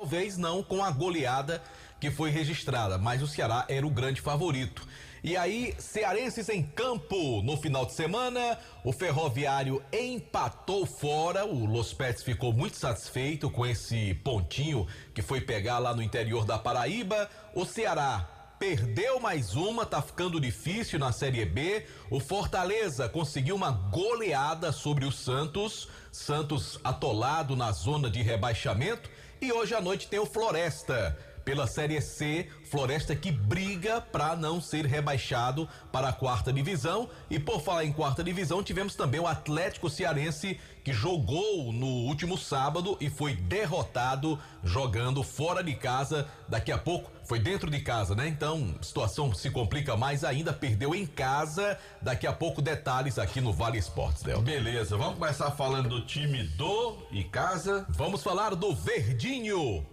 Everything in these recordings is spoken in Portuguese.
talvez não com a goleada que foi registrada, mas o Ceará era o grande favorito. E aí, cearenses em campo no final de semana, o Ferroviário empatou fora, o Los Pets ficou muito satisfeito com esse pontinho que foi pegar lá no interior da Paraíba. O Ceará perdeu mais uma, tá ficando difícil na Série B. O Fortaleza conseguiu uma goleada sobre o Santos atolado na zona de rebaixamento. E hoje à noite tem o Floresta pela Série C, Floresta que briga para não ser rebaixado para a 4ª divisão. E por falar em 4ª divisão, tivemos também o Atlético Cearense, que jogou no último sábado e foi derrotado jogando fora de casa. Daqui a pouco, foi dentro de casa, né? Então, a situação se complica mais ainda, perdeu em casa. Daqui a pouco, detalhes aqui no Vale Esportes, Léo. Beleza, vamos começar falando do time do Icasa. Vamos falar do Verdinho,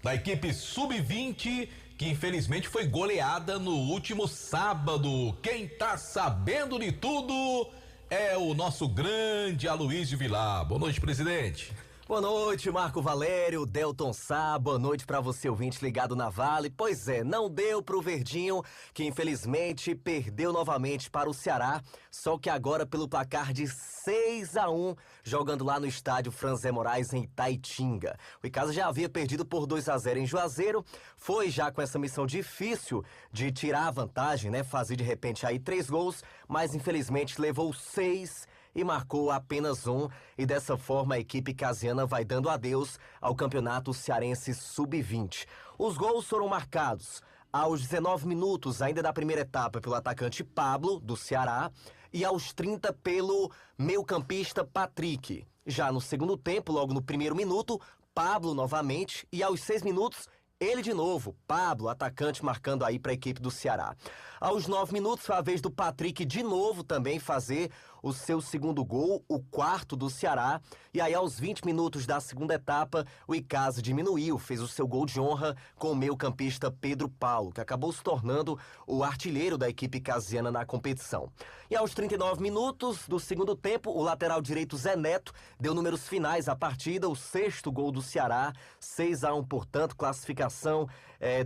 da equipe sub-20, que infelizmente foi goleada no último sábado. Quem tá sabendo de tudo é o nosso grande Aloysio Vilar. Boa noite, presidente. Boa noite, Marco Valério, Delton Sá, boa noite pra você, ouvinte ligado na Vale. Pois é, não deu pro Verdinho, que infelizmente perdeu novamente para o Ceará, só que agora pelo placar de 6-1, jogando lá no estádio Franzé Moraes em Itaitinga. O Icasa já havia perdido por 2-0 em Juazeiro, foi já com essa missão difícil de tirar a vantagem, né, fazer de repente aí 3 gols, mas infelizmente levou 6 e marcou apenas 1, e dessa forma a equipe casiana vai dando adeus ao Campeonato Cearense Sub-20. Os gols foram marcados aos 19 minutos ainda da primeira etapa pelo atacante Pablo, do Ceará, e aos 30 pelo meio-campista Patrick. Já no segundo tempo, logo no primeiro minuto, Pablo novamente, e aos 6 minutos, ele de novo, Pablo, atacante, marcando aí para a equipe do Ceará. Aos 9 minutos foi a vez do Patrick de novo também fazer o seu segundo gol, o 4º do Ceará. E aí aos 20 minutos da segunda etapa, o Icasa diminuiu, fez o seu gol de honra com o meio-campista Pedro Paulo, que acabou se tornando o artilheiro da equipe casiana na competição. E aos 39 minutos do segundo tempo, o lateral direito Zé Neto deu números finais à partida, o 6º gol do Ceará, 6-1, portanto, classificação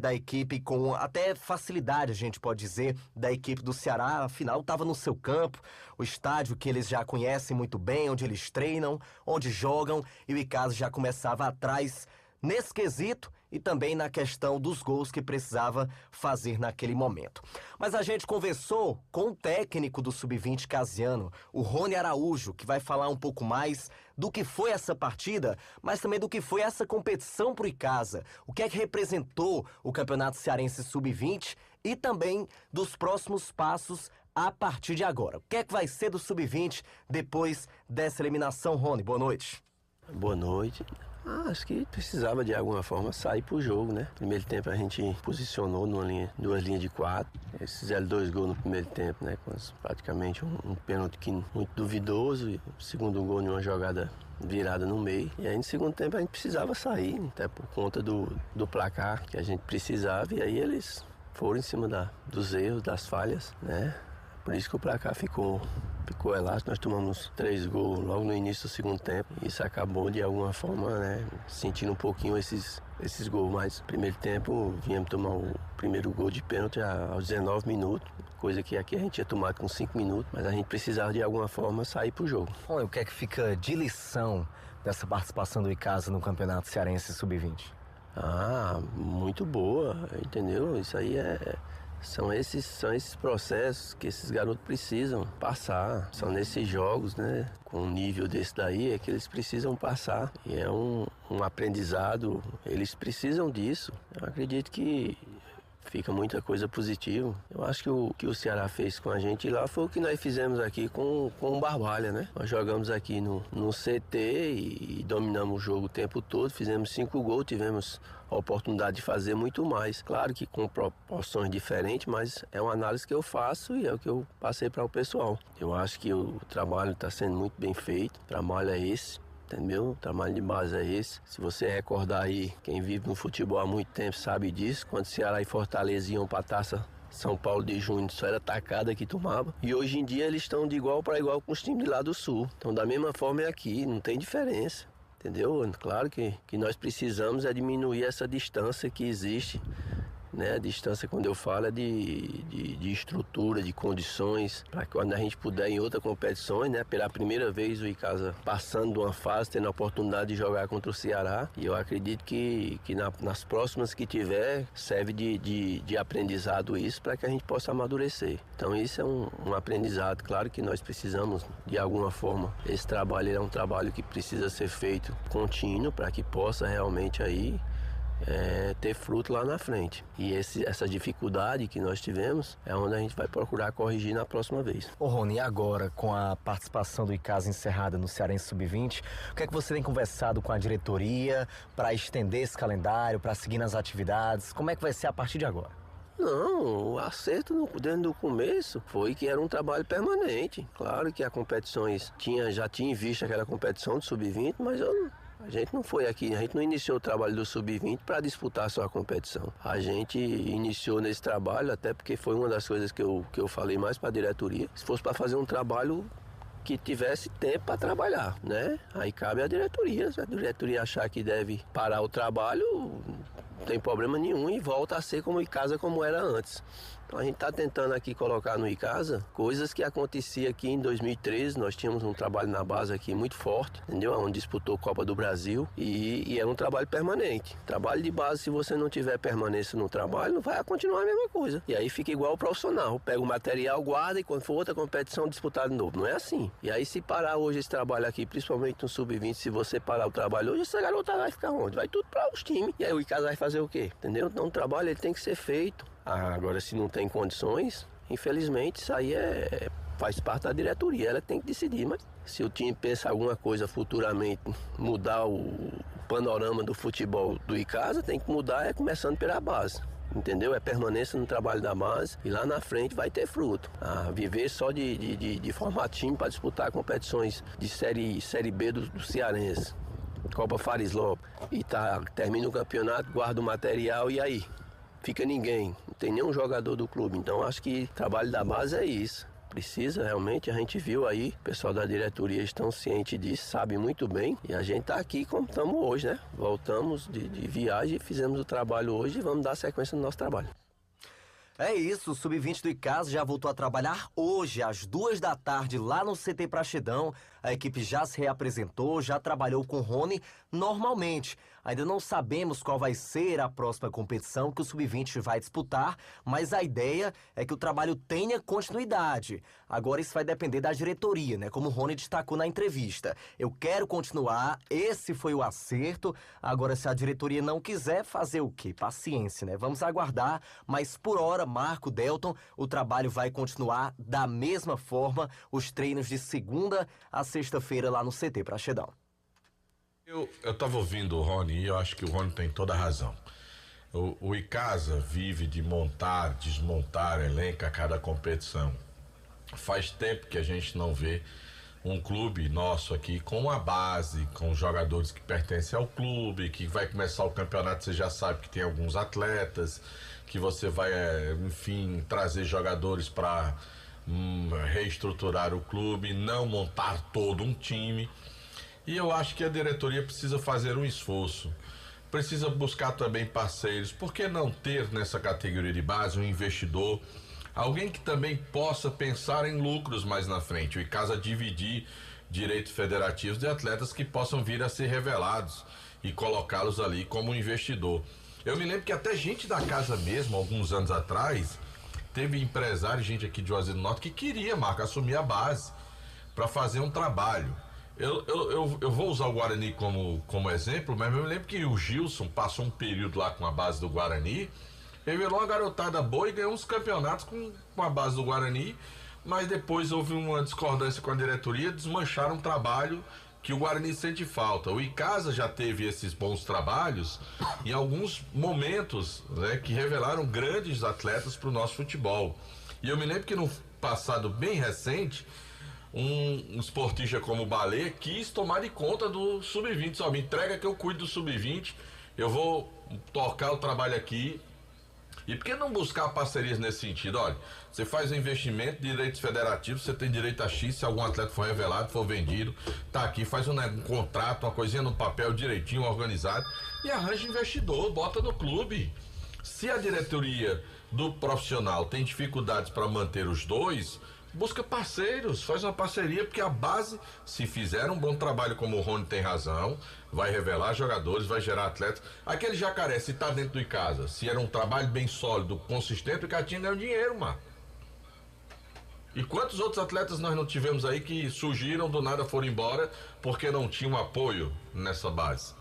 da equipe com até facilidade, a gente pode dizer, da equipe do Ceará. Afinal, estava no seu campo, o estádio que eles já conhecem muito bem, onde eles treinam, onde jogam, e o Icasa já começava atrás nesse quesito e também na questão dos gols que precisava fazer naquele momento. Mas a gente conversou com o técnico do Sub-20 casiano, o Rony Araújo, que vai falar um pouco mais do que foi essa partida, mas também do que foi essa competição pro Icasa, o que é que representou o Campeonato Cearense Sub-20 e também dos próximos passos a partir de agora. O que é que vai ser do Sub-20 depois dessa eliminação, Rony? Boa noite. Boa noite. Acho que precisava de alguma forma sair pro jogo, né? Primeiro tempo a gente posicionou duas linhas de 4. Eles fizeram 2 gols no primeiro tempo, né? Com praticamente um pênalti muito duvidoso, e o segundo gol em uma jogada virada no meio. E aí no segundo tempo a gente precisava sair, até por conta do placar que a gente precisava, e aí eles foram em cima dos erros, das falhas, né? Por isso que o placar ficou elástico. Nós tomamos 3 gols logo no início do segundo tempo. E isso acabou de alguma forma, né, sentindo um pouquinho esses gols. Mas no primeiro tempo viemos tomar o primeiro gol de pênalti aos 19 minutos. Coisa que aqui a gente tinha tomado com 5 minutos. Mas a gente precisava de alguma forma sair pro jogo. Olha, o que é que fica de lição dessa participação do Icasa no Campeonato Cearense Sub-20? Muito boa, entendeu? Isso aí são esses processos que esses garotos precisam passar. São nesses jogos, né? Com um nível desse daí é que eles precisam passar. E é um aprendizado. Eles precisam disso. Eu acredito que fica muita coisa positiva. Eu acho que o Ceará fez com a gente lá foi o que nós fizemos aqui com o Barbalha, né? Nós jogamos aqui no CT e dominamos o jogo o tempo todo, fizemos 5 gols, tivemos a oportunidade de fazer muito mais. Claro que com proporções diferentes, mas é uma análise que eu faço e é o que eu passei para o pessoal. Eu acho que o trabalho está sendo muito bem feito, o trabalho é esse. Entendeu? O trabalho de base é esse. Se você recordar aí, quem vive no futebol há muito tempo sabe disso. Quando Ceará e Fortaleza iam pra Taça São Paulo de Junho, só era tacada que tomava. E hoje em dia eles estão de igual para igual com os times de lá do Sul. Então da mesma forma é aqui, não tem diferença. entendeu? Claro que nós precisamos é diminuir essa distância que existe, né? A distância, quando eu falo, é de estrutura, de condições, para que quando a gente puder em outras competições, né? Pela primeira vez o Icasa passando de uma fase, tendo a oportunidade de jogar contra o Ceará, e eu acredito que nas próximas que tiver, serve de aprendizado isso, para que a gente possa amadurecer. Então isso é um aprendizado. Claro que nós precisamos, de alguma forma, esse trabalho é um trabalho que precisa ser feito contínuo, para que possa realmente aí ter fruto lá na frente. E essa dificuldade que nós tivemos é onde a gente vai procurar corrigir na próxima vez. Ô Rony, e agora, com a participação do Icasa encerrada no Cearense Sub-20, o que é que você tem conversado com a diretoria para estender esse calendário, para seguir nas atividades? Como é que vai ser a partir de agora? Não, o acerto dentro do começo foi que era um trabalho permanente. Claro que as competições já tinha em vista aquela competição do Sub-20, mas a gente não foi aqui, a gente não iniciou o trabalho do Sub-20 para disputar só a competição. A gente iniciou nesse trabalho, até porque foi uma das coisas que eu falei mais para a diretoria. Se fosse para fazer um trabalho que tivesse tempo para trabalhar, né? Aí cabe à diretoria. Se a diretoria achar que deve parar o trabalho, não tem problema nenhum e volta a ser como o Icasa como era antes. Então a gente está tentando aqui colocar no Icasa coisas que acontecia aqui em 2013. Nós tínhamos um trabalho na base aqui muito forte, entendeu? Onde disputou Copa do Brasil e era um trabalho permanente. Trabalho de base, se você não tiver permanência no trabalho, não vai continuar a mesma coisa. E aí fica igual o profissional. Pega o material, guarda e quando for outra competição disputar de novo. Não é assim. E aí se parar hoje esse trabalho aqui, principalmente no Sub-20, se você parar o trabalho hoje, essa garota vai ficar onde? Vai tudo para os times. E aí o Icasa vai fazer o quê? Entendeu? Então o trabalho ele tem que ser feito. Agora, se não tem condições, infelizmente, isso aí faz parte da diretoria, ela tem que decidir. Mas se o time pensa alguma coisa futuramente, mudar o panorama do futebol do Icasa, tem que mudar começando pela base. Entendeu? É permanência no trabalho da base e lá na frente vai ter fruto. Viver só de formar time para disputar competições de série B do Cearense, Copa Fares Lopes, e termina o campeonato, guarda o material e aí? Fica ninguém, não tem nenhum jogador do clube. Então acho que o trabalho da base é isso. Precisa realmente, a gente viu aí, o pessoal da diretoria estão cientes disso, sabe muito bem. E a gente está aqui como estamos hoje, né? Voltamos de viagem, fizemos o trabalho hoje e vamos dar sequência no nosso trabalho. É isso, o Sub-20 do Icasa já voltou a trabalhar hoje, às 2 da tarde, lá no CT Praxedão. A equipe já se reapresentou, já trabalhou com o Rony normalmente. Ainda não sabemos qual vai ser a próxima competição que o Sub-20 vai disputar, mas a ideia é que o trabalho tenha continuidade. Agora isso vai depender da diretoria, né? Como o Rony destacou na entrevista. Eu quero continuar, esse foi o acerto. Agora, se a diretoria não quiser, fazer o quê? Paciência, né? Vamos aguardar, mas por hora, Marco, Delton, o trabalho vai continuar da mesma forma, os treinos de segunda a sexta-feira lá no CT Praxedão. Eu tava ouvindo o Rony e eu acho que o Rony tem toda a razão. O Icasa vive de montar, desmontar elenco a cada competição. Faz tempo que a gente não vê um clube nosso aqui com a base, com jogadores que pertencem ao clube, que vai começar o campeonato, você já sabe que tem alguns atletas, que você vai, enfim, trazer jogadores para reestruturar o clube, não montar todo um time. E eu acho que a diretoria precisa fazer um esforço, precisa buscar também parceiros. Por que não ter nessa categoria de base um investidor, alguém que também possa pensar em lucros mais na frente? O Icasa dividir direitos federativos de atletas que possam vir a ser revelados e colocá-los ali como investidor. Eu me lembro que até gente da casa mesmo, alguns anos atrás, teve empresário, gente aqui de Juazeiro do Norte, que queria, Marco, assumir a base para fazer um trabalho. Eu vou usar o Guarani como exemplo, mas eu me lembro que o Gilson passou um período lá com a base do Guarani, revelou uma garotada boa e ganhou uns campeonatos com a base do Guarani, mas depois houve uma discordância com a diretoria, desmancharam um trabalho que o Guarani sente falta. O Icasa já teve esses bons trabalhos em alguns momentos, né, que revelaram grandes atletas para o nosso futebol. E eu me lembro que no passado bem recente, um esportista como o Balê quis tomar de conta do Sub-20, só me entrega que eu cuido do Sub-20, eu vou tocar o trabalho aqui E por que não buscar parcerias nesse sentido? Olha, você faz um investimento de direitos federativos, você tem direito a X, se algum atleta for revelado, for vendido, tá aqui, faz um contrato, uma coisinha no papel direitinho, organizado, e arranja investidor, bota no clube. Se a diretoria do profissional tem dificuldades para manter os dois, busca parceiros, faz uma parceria, porque a base, se fizer um bom trabalho, como o Rony tem razão, vai revelar jogadores, vai gerar atletas. Aquele Jacaré, se tá dentro de casa, se era um trabalho bem sólido, consistente, o Catinho ganhou dinheiro, mano. E quantos outros atletas nós não tivemos aí que surgiram, do nada foram embora, porque não tinham apoio nessa base?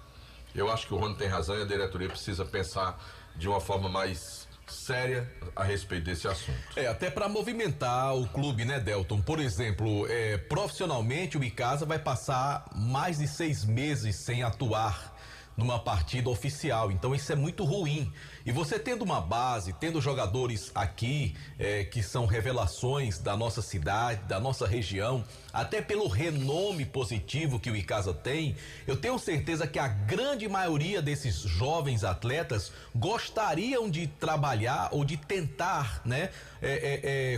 Eu acho que o Rony tem razão e a diretoria precisa pensar de uma forma mais séria a respeito desse assunto. Até para movimentar o clube, né, Delton? Por exemplo, profissionalmente o Icasa vai passar mais de 6 meses sem atuar numa partida oficial, então isso é muito ruim. E você tendo uma base, tendo jogadores aqui que são revelações da nossa cidade, da nossa região, até pelo renome positivo que o Icasa tem, eu tenho certeza que a grande maioria desses jovens atletas gostariam de trabalhar ou de tentar, né,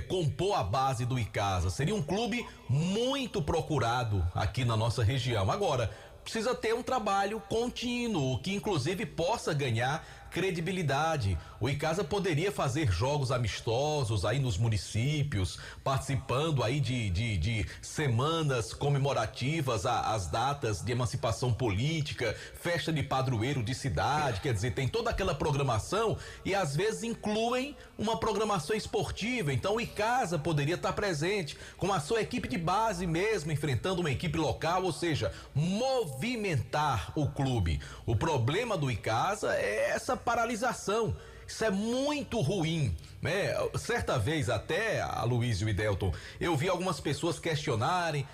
compor a base do Icasa. Seria um clube muito procurado aqui na nossa região. Agora, precisa ter um trabalho contínuo, que inclusive possa ganhar credibilidade. O Icasa poderia fazer jogos amistosos aí nos municípios, participando aí de semanas comemorativas às datas de emancipação política, festa de padroeiro de cidade, quer dizer, tem toda aquela programação e às vezes incluem uma programação esportiva. Então o Icasa poderia estar presente com a sua equipe de base mesmo, enfrentando uma equipe local, ou seja, movimentar o clube. O problema do Icasa é essa paralisação. Isso é muito ruim, né? Certa vez até, a Luísio e Delton, eu vi algumas pessoas questionarem: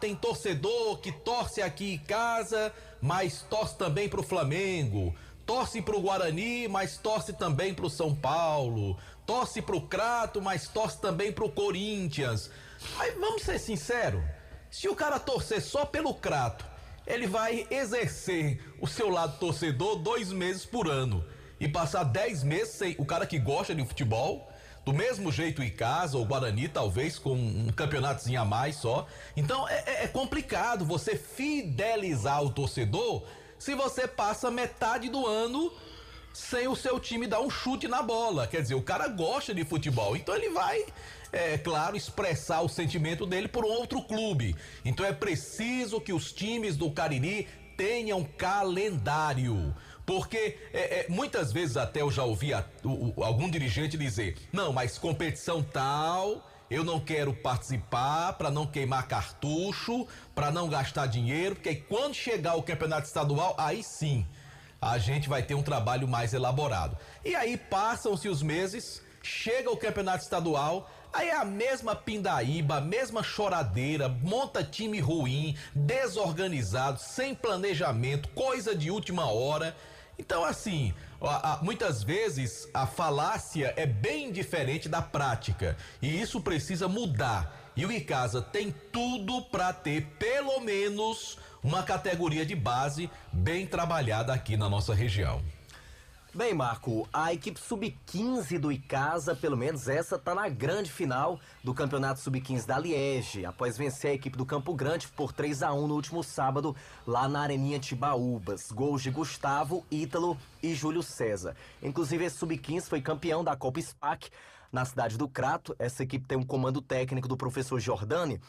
tem torcedor que torce aqui em casa, mas torce também pro Flamengo, torce pro Guarani, mas torce também pro São Paulo, torce pro Crato, mas torce também pro Corinthians. Aí vamos ser sinceros, se o cara torcer só pelo Crato, ele vai exercer o seu lado torcedor 2 meses por ano e passar 10 meses sem o cara que gosta de futebol, do mesmo jeito o Icasa ou o Guarani, talvez com um campeonatozinho a mais só. Então é complicado você fidelizar o torcedor se você passa metade do ano sem o seu time dar um chute na bola. Quer dizer, o cara gosta de futebol, então ele vai, claro, expressar o sentimento dele por um outro clube. Então é preciso que os times do Cariri tenham calendário, porque muitas vezes até eu já ouvi algum dirigente dizer: não, mas competição tal, eu não quero participar para não queimar cartucho, para não gastar dinheiro, porque quando chegar o campeonato estadual, aí sim a gente vai ter um trabalho mais elaborado. E aí passam-se os meses, chega o campeonato estadual, aí é a mesma pindaíba, a mesma choradeira, monta time ruim, desorganizado, sem planejamento, coisa de última hora. Então, assim, muitas vezes a falácia é bem diferente da prática e isso precisa mudar. E o Icasa tem tudo para ter pelo menos uma categoria de base bem trabalhada aqui na nossa região. Bem, Marco, a equipe sub-15 do Icasa, pelo menos essa, tá na grande final do campeonato sub-15 da Liege, após vencer a equipe do Campo Grande por 3-1 no último sábado, lá na Areninha Tibaúbas. Gols de Gustavo, Ítalo e Júlio César. Inclusive, esse sub-15 foi campeão da Copa SPAC na cidade do Crato. Essa equipe tem um comando técnico do professor Jordani.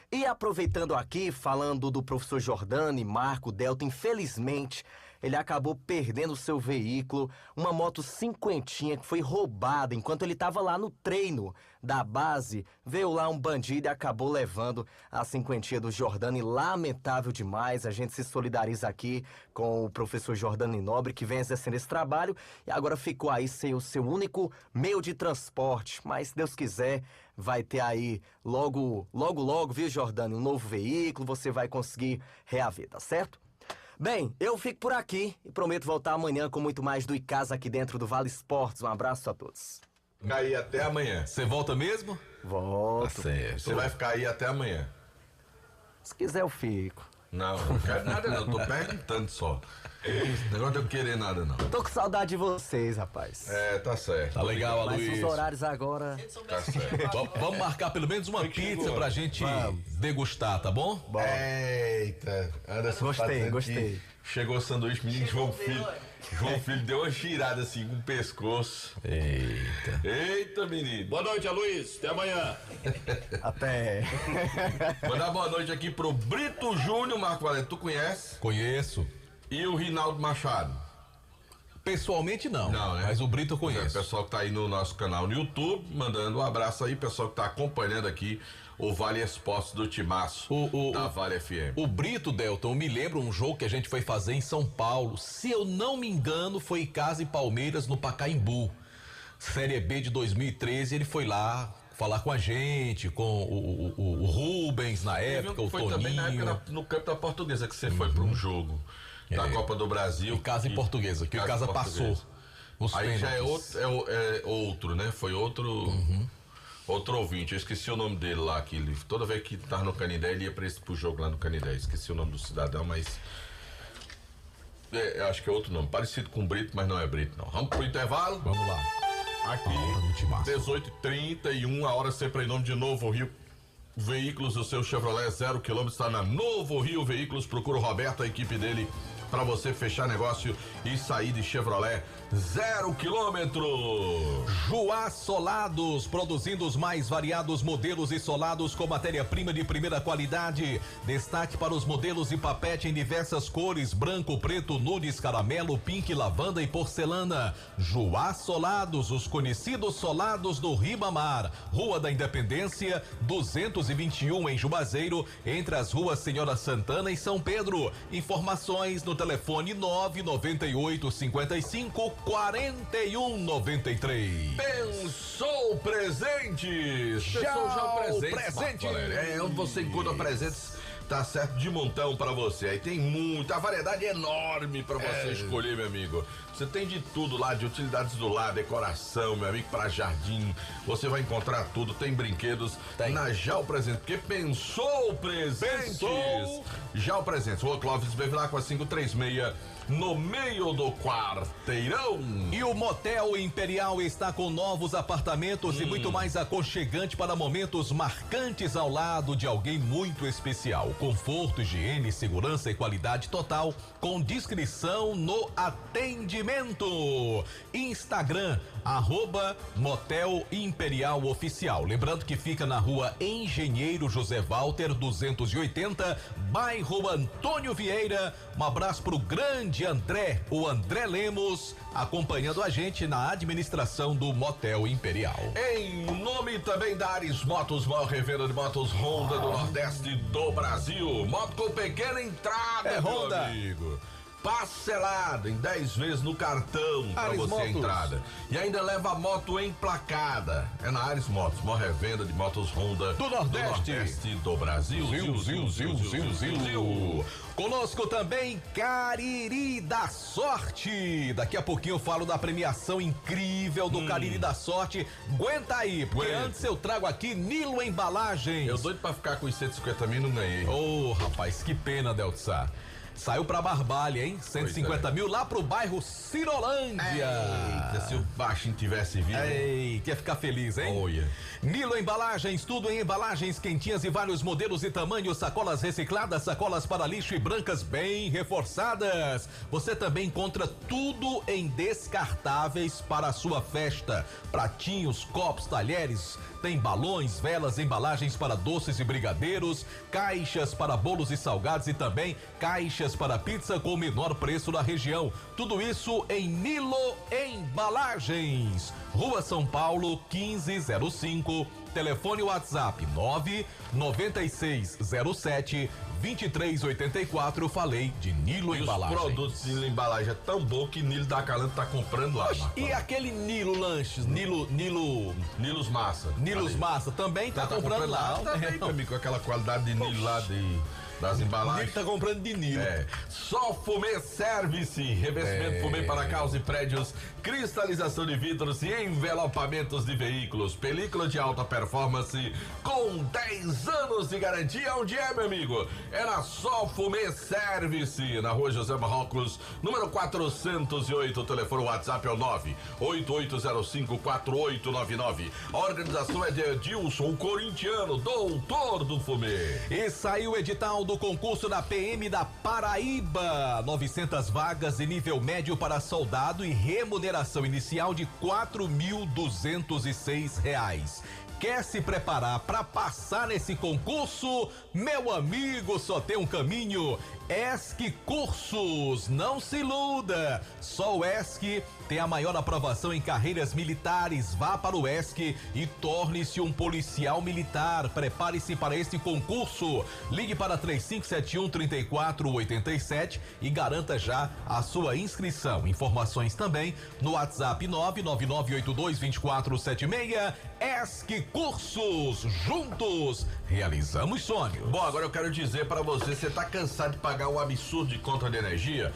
E aproveitando aqui, falando do professor Jordani, Marco, Delta, infelizmente ele acabou perdendo o seu veículo, uma moto cinquentinha que foi roubada enquanto ele estava lá no treino da base. Veio lá um bandido e acabou levando a cinquentinha do Jordani. Lamentável demais, a gente se solidariza aqui com o professor Jordani Nobre, que vem exercendo esse trabalho e agora ficou aí sem o seu único meio de transporte. Mas se Deus quiser, vai ter aí logo, viu, Jordani, um novo veículo, você vai conseguir reaver, tá certo? Bem, eu fico por aqui e prometo voltar amanhã com muito mais do Icasa aqui dentro do Vale Esportes. Um abraço a todos. Ficar aí até amanhã. Você volta mesmo? Volto. Tá certo. Você vai ficar aí até amanhã. Se quiser eu fico. Não quero nada não, tô perguntando só. Esse negócio de eu querer nada não. Tô com saudade de vocês, rapaz. Tá certo. Tá legal, Mas Aloysio. os horários agora... Tá certo. Vamos marcar pelo menos uma pizza pra gente degustar, tá bom? Eita, Anderson. Gostei. Chegou o sanduíche, menino João Filho. João Filho deu uma girada assim com o pescoço. Eita, menino. Boa noite, Aloysio. Até amanhã. Até. Mandar boa noite aqui pro Brito Júnior, Marco Valério. Tu conhece? Conheço. E o Rinaldo Machado. Pessoalmente não, né? mas o Brito eu O conheço. pessoal que tá aí no nosso canal no YouTube, mandando um abraço aí, pessoal que tá acompanhando aqui o Vale Expostos do Timaço da Vale FM. O Brito, Delton, me lembra um jogo que a gente foi fazer em São Paulo. Se eu não me engano, foi Casa e Palmeiras no Pacaembu. Série B de 2013, ele foi lá falar com a gente, com o Rubens na época, o foi Toninho. também na época no campo da Portuguesa que você foi para um jogo da Copa do Brasil. E Casa e Portuguesa, que o Casa passou. Aí já é outro, né? Foi outro ouvinte. Eu esqueci o nome dele lá. Que ele, toda vez que tava no Canindé, ele ia pro jogo lá no Canindé. Esqueci o nome do cidadão, mas... eu acho que é outro nome. Parecido com Brito, mas não é Brito, não. Vamos pro intervalo? Vamos lá. Aqui, hora do Timaço. 18h31, a hora sempre em nome de Novo Rio Veículos. O seu Chevrolet 0 km está na Novo Rio Veículos. Procura o Roberto, a equipe dele, para você fechar negócio e sair de Chevrolet 0 km. Joá Solados, produzindo os mais variados modelos e solados com matéria-prima de primeira qualidade. Destaque para os modelos de papete em diversas cores: branco, preto, nudes, caramelo, pink, lavanda e porcelana. Joá Solados, os conhecidos solados do Ribamar. Rua da Independência, 221 em Juazeiro, entre as ruas Senhora Santana e São Pedro. Informações no telefone 998 55 41 93. Pensou presentes? Pensou já o presente? Presente. Onde você encontra presentes, tá certo, de montão para você. Aí tem muita variedade enorme para você escolher, meu amigo. Você tem de tudo lá, de utilidades do lar, decoração, meu amigo, para jardim. Você vai encontrar tudo. Tem brinquedos na Já o Presente. Porque pensou presentes? Já o Presente. Rua Clóvis Bevilacqua 536, no meio do quarteirão. E o Motel Imperial está com novos apartamentos e muito mais aconchegante para momentos marcantes ao lado de alguém muito especial. Conforto, higiene, segurança e qualidade total, com descrição no atendimento. Instagram, @Motel Imperial Oficial. Lembrando que fica na rua Engenheiro José Walter 280, bairro Antônio Vieira. Um abraço pro grande André, o André Lemos, acompanhando a gente na administração do Motel Imperial. Em nome também da Ares Motos, maior revenda de motos Honda do Nordeste do Brasil. Moto com pequena entrada, meu Honda. amigo. Parcelado em 10 vezes no cartão para Ares você a Motos. entrada. E ainda leva a moto emplacada. É na Ares Motos, maior revenda de motos Honda Do Nordeste. do Brasil. Zil. Conosco também Cariri da Sorte. Daqui a pouquinho eu falo da premiação incrível do Cariri da Sorte. Aguenta aí, porque Aguenta. antes eu trago aqui Nilo Embalagens. Eu doido pra ficar com os 150 mil e não ganhei. Ô, rapaz, que pena, Deltsa. Saiu pra Barbalha, hein? 150 mil lá pro bairro Cirolândia. Eita, se o baixinho tivesse vindo. Ei, quer ficar feliz, hein? Olha. Nilo Embalagens, tudo em embalagens quentinhas e vários modelos e tamanhos, sacolas recicladas, sacolas para lixo e brancas bem reforçadas. Você também encontra tudo em descartáveis para a sua festa. Pratinhos, copos, talheres, tem balões, velas, embalagens para doces e brigadeiros, caixas para bolos e salgados e também caixas para pizza com o menor preço da região. Tudo isso em Nilo Embalagens. Rua São Paulo, 1505. Telefone WhatsApp 99607-2384. Falei de Nilo E os Embalagens. produtos de Nilo Embalagem é tão bom que Nilo da Calanto tá comprando lá, Marco. E aquele Nilo Lanches, Nilos Massa. Nilos Ali. Massa também tá comprando lá. Também, meu amigo, com aquela qualidade de Nilo lá de... das embalagens. Ele tá comprando de Nilo. Só Fumê Service, revestimento Fumê para carros e prédios, cristalização de vidros e envelopamentos de veículos, película de alta performance com 10 anos de garantia. Onde é, meu amigo? É na Só Fumê Service, na rua José Marrocos, número 408. O telefone WhatsApp é o 988054899. A organização é de Edilson, o corintiano, doutor do Fumê. E saiu o edital do concurso da PM da Paraíba. 900 vagas de nível médio para soldado e remuneração inicial de R$4.206. Quer se preparar para passar nesse concurso? Meu amigo, só tem um caminho. ESC Cursos, não se iluda. Só o ESC tem a maior aprovação em carreiras militares. Vá para o ESC e torne-se um policial militar. Prepare-se para esse concurso. Ligue para 3571-3487 e garanta já a sua inscrição. Informações também no WhatsApp 999822476. ESC Cursos, juntos realizamos sonhos. Bom, agora eu quero dizer para você tá cansado de pagar um absurdo de conta de energia?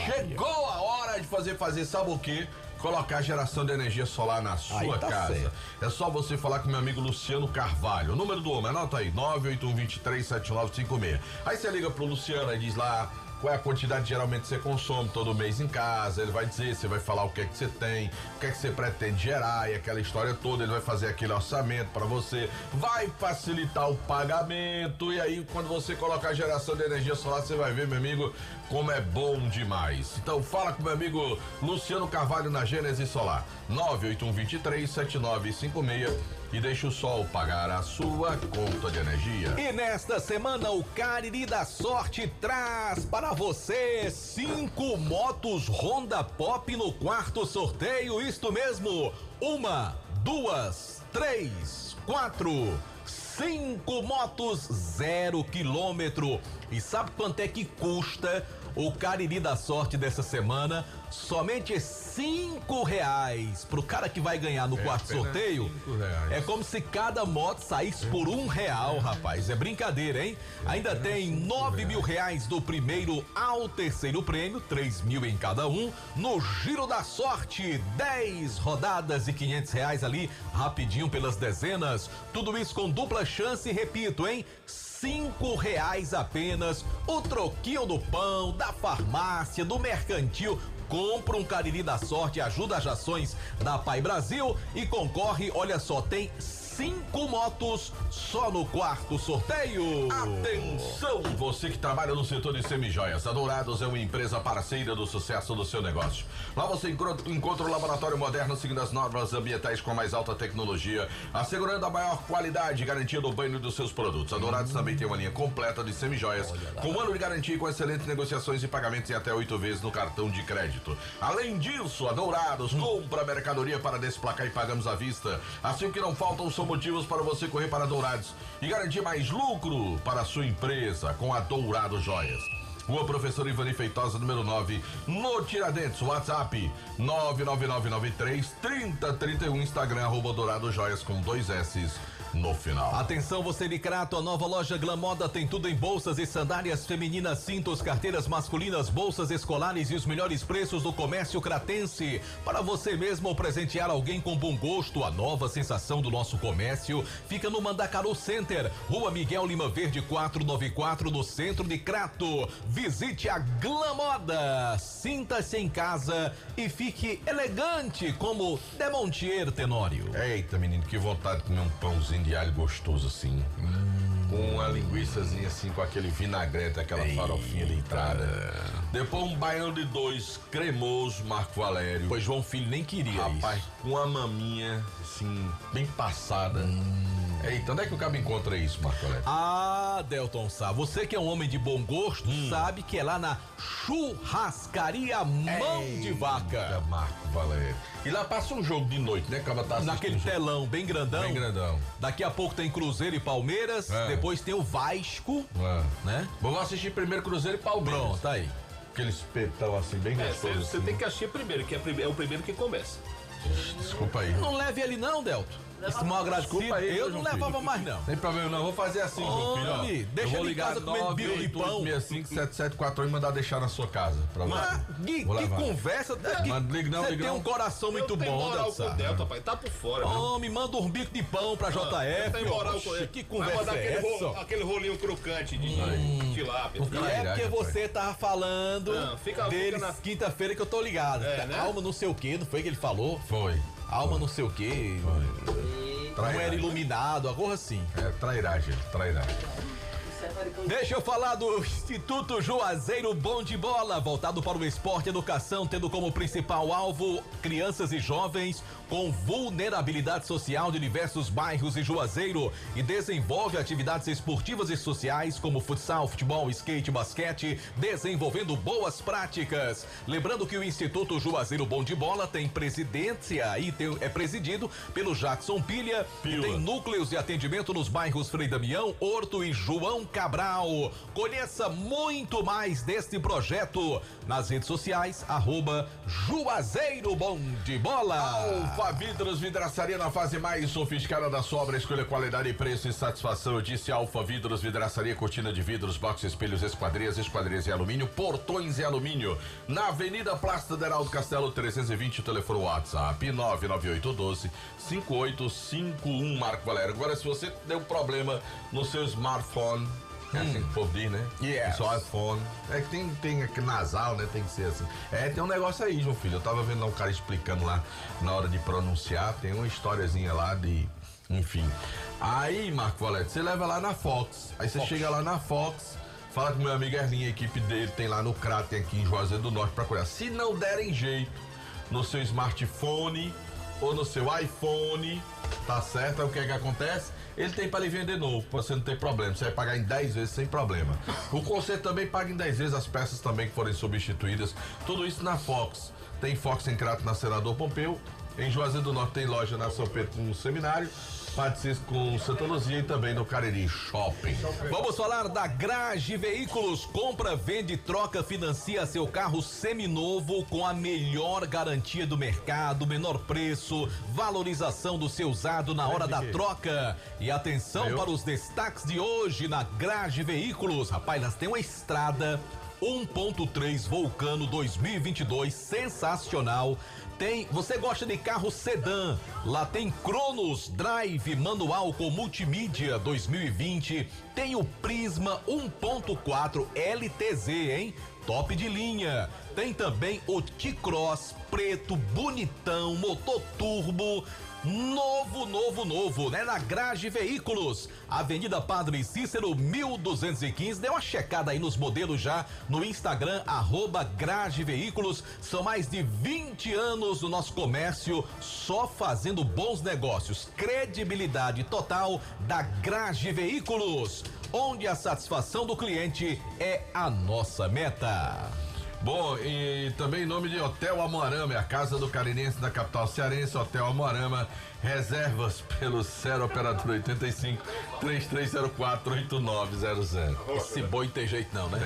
Chegou a hora de fazer sabe o quê? Colocar geração de energia solar na sua casa. Certo. É só você falar com meu amigo Luciano Carvalho. O número do homem, anota aí, 981237956. Aí você liga pro Luciano e diz lá qual é a quantidade geralmente que você consome todo mês em casa. Ele vai dizer, você vai falar o que é que você tem, o que é que você pretende gerar e aquela história toda. Ele vai fazer aquele orçamento para você, vai facilitar o pagamento. E aí, quando você colocar a geração de energia solar, você vai ver, meu amigo, como é bom demais. Então fala com meu amigo Luciano Carvalho na Gênesis Solar, 981237956. E deixa o sol pagar a sua conta de energia. E nesta semana o Cariri da Sorte traz para você 5 motos Honda Pop no quarto sorteio. Isto mesmo, 1, 2, 3, 4, 5 motos 0 quilômetro. E sabe quanto é que custa o Cariri da Sorte dessa semana? Somente R$5 pro cara que vai ganhar no quarto sorteio. É como se cada moto saísse por R$1, rapaz. É brincadeira, hein? Ainda tem R$9.000 do primeiro ao terceiro prêmio, 3.000 em cada um. No Giro da Sorte, 10 rodadas e R$500 ali, rapidinho pelas dezenas. Tudo isso com dupla chance, repito, hein? R$5 apenas. O troquinho do pão, da farmácia, do mercantil. Compra um Cariri da Sorte, ajuda as ações da Pai Brasil e concorre, olha só, tem 5 motos só no quarto sorteio. Atenção, você que trabalha no setor de semijoias. A Dourados é uma empresa parceira do sucesso do seu negócio. Lá você encontra um laboratório moderno seguindo as normas ambientais com a mais alta tecnologia, assegurando a maior qualidade e garantia do banho dos seus produtos. A Dourados também tem uma linha completa de semijoias, com um ano de garantia e com excelentes negociações e pagamentos em até 8 vezes no cartão de crédito. Além disso, a Dourados compra mercadoria para desplacar e pagamos à vista. Assim que não faltam são motivos para você correr para Dourados e garantir mais lucro para a sua empresa com a Dourados Joias. Rua Professor Ivani Feitosa, número 9, no Tiradentes. WhatsApp 999933031. Instagram @Dourados Joias com 2 S's no final. Atenção, você de Crato, a nova loja Glamoda tem tudo em bolsas e sandálias femininas, cintos, carteiras masculinas, bolsas escolares e os melhores preços do comércio cratense. Para você mesmo ou presentear alguém com bom gosto, a nova sensação do nosso comércio fica no Mandacaru Center, Rua Miguel Lima Verde 494, no centro de Crato. Visite a Glamoda, sinta-se em casa e fique elegante como Demontier Tenório. Eita, menino, que vontade de comer um pãozinho de alho gostoso assim. Com uma linguiçazinha assim, com aquele vinagrete, aquela farofinha de entrada. Depois um baião de 2 cremoso, Marco Valério. Pois João Filho nem queria rapaz, isso. Com uma maminha assim, bem passada. Eita, onde é que o cabo encontra isso, Marco Valério? Ah, Delton Sá, você que é um homem de bom gosto, sabe que é lá na Churrascaria Mão de Vaca. Marco Valério. E lá passa um jogo de noite, né? Acaba tá naquele telão bem grandão. Bem grandão. Daqui a pouco tem Cruzeiro e Palmeiras, depois tem o Vasco, né? Vamos assistir primeiro Cruzeiro e Palmeiras. Pronto, tá aí. Aquele espetão assim, bem gostoso. Você assim. tem que assistir primeiro, que é o primeiro que começa. Desculpa aí. Não leve ele não, Delton. Esse mal agradecido, Desculpa aí, eu João não levava Filho. mais, não. Sem problema, não. Vou fazer assim, João Filho. Ó. Deixa eu vou ele em ligar casa comendo bico de pão. 988657741 e mandar deixar na sua casa. Pra você. Que Vou levar. conversa. Mano, liga não, Você liga tem não. um coração muito Tem bom, moral com o Delsa. Delta, pai. Tá por fora, né? Homem, manda um bico de pão pra JF. Tem moral com Oxe, ele. que Vai conversa mandar é essa? aquele rolinho crocante de tilápia. E é porque você tava falando Não, fica deles na- quinta-feira que eu tô ligado. né? Alma não sei o que, não foi que ele falou? Foi. Alma não sei o que. Não era iluminado, algo assim. É trairagem, trairagem. Deixa eu falar do Instituto Juazeiro Bom de Bola, voltado para o esporte e educação, tendo como principal alvo crianças e jovens com vulnerabilidade social de diversos bairros de Juazeiro e desenvolve atividades esportivas e sociais como futsal, futebol, skate, basquete, desenvolvendo boas práticas. Lembrando que o Instituto Juazeiro Bom de Bola tem presidência e é presidido pelo Jackson Pilha. E tem núcleos de atendimento nos bairros Frei Damião, Horto e João Cabral. Conheça muito mais deste projeto nas redes sociais, @Juazeiro Bom de Bola. Alfa Vidros, vidraçaria na fase mais sofisticada da sua obra, escolha qualidade, preço e satisfação. Eu disse Alfa Vidros, vidraçaria, cortina de vidros, box, espelhos, esquadrias em alumínio, portões em alumínio. Na Avenida Praça de Heraldo Castelo 320, o telefone WhatsApp 99812-5851, Marco Valério. Agora, se você deu problema no seu smartphone, é assim que o povo diz, né? Yes. Só iPhone. É que tem aqui nasal, né? Tem que ser assim. É, tem um negócio aí, João Filho. Eu tava vendo lá um cara explicando lá na hora de pronunciar. Tem uma historiazinha lá de. Enfim. Aí, Marco Valério, você leva lá na Fox. Aí você chega lá na Fox, fala com meu amigo Erlinho, a equipe dele tem lá no CRA, tem aqui em Juazeiro do Norte pra cuidar. Se não derem jeito no seu smartphone ou no seu iPhone, tá certo? Aí o que é que acontece? Ele tem para lhe vender novo, pra você não ter problema. Você vai pagar em 10 vezes sem problema. O conserto também paga em 10 vezes as peças também que forem substituídas. Tudo isso na Fox. Tem Fox em Crato na Senador Pompeu. Em Juazeiro do Norte tem loja na São Pedro com o Seminário. Patrícia com Santa Luzia e também no Cariri Shopping. Vamos falar da Grage Veículos. Compra, vende, troca, financia seu carro seminovo com a melhor garantia do mercado, menor preço, valorização do seu usado na hora da troca. E atenção para os destaques de hoje na Grage Veículos. Rapaz, nós temos uma estrada 1.3 Vulcano 2022 sensacional. Você gosta de carro sedã? Lá tem Cronos Drive manual com multimídia 2020. Tem o Prisma 1.4 LTZ, hein? Top de linha. Tem também o T-Cross preto, bonitão, motor turbo. Novo, né? Na Grage Veículos, Avenida Padre Cícero 1215. Dê uma checada aí nos modelos já no Instagram, @Grage Veículos. São mais de 20 anos no nosso comércio, só fazendo bons negócios. Credibilidade total da Grage Veículos, onde a satisfação do cliente é a nossa meta. Bom, e também em nome de Hotel Amoarama, é a casa do carinense da capital cearense, Hotel Amoarama, reservas pelo 0 operador 85 3304 8900. Esse boi tem jeito não, né?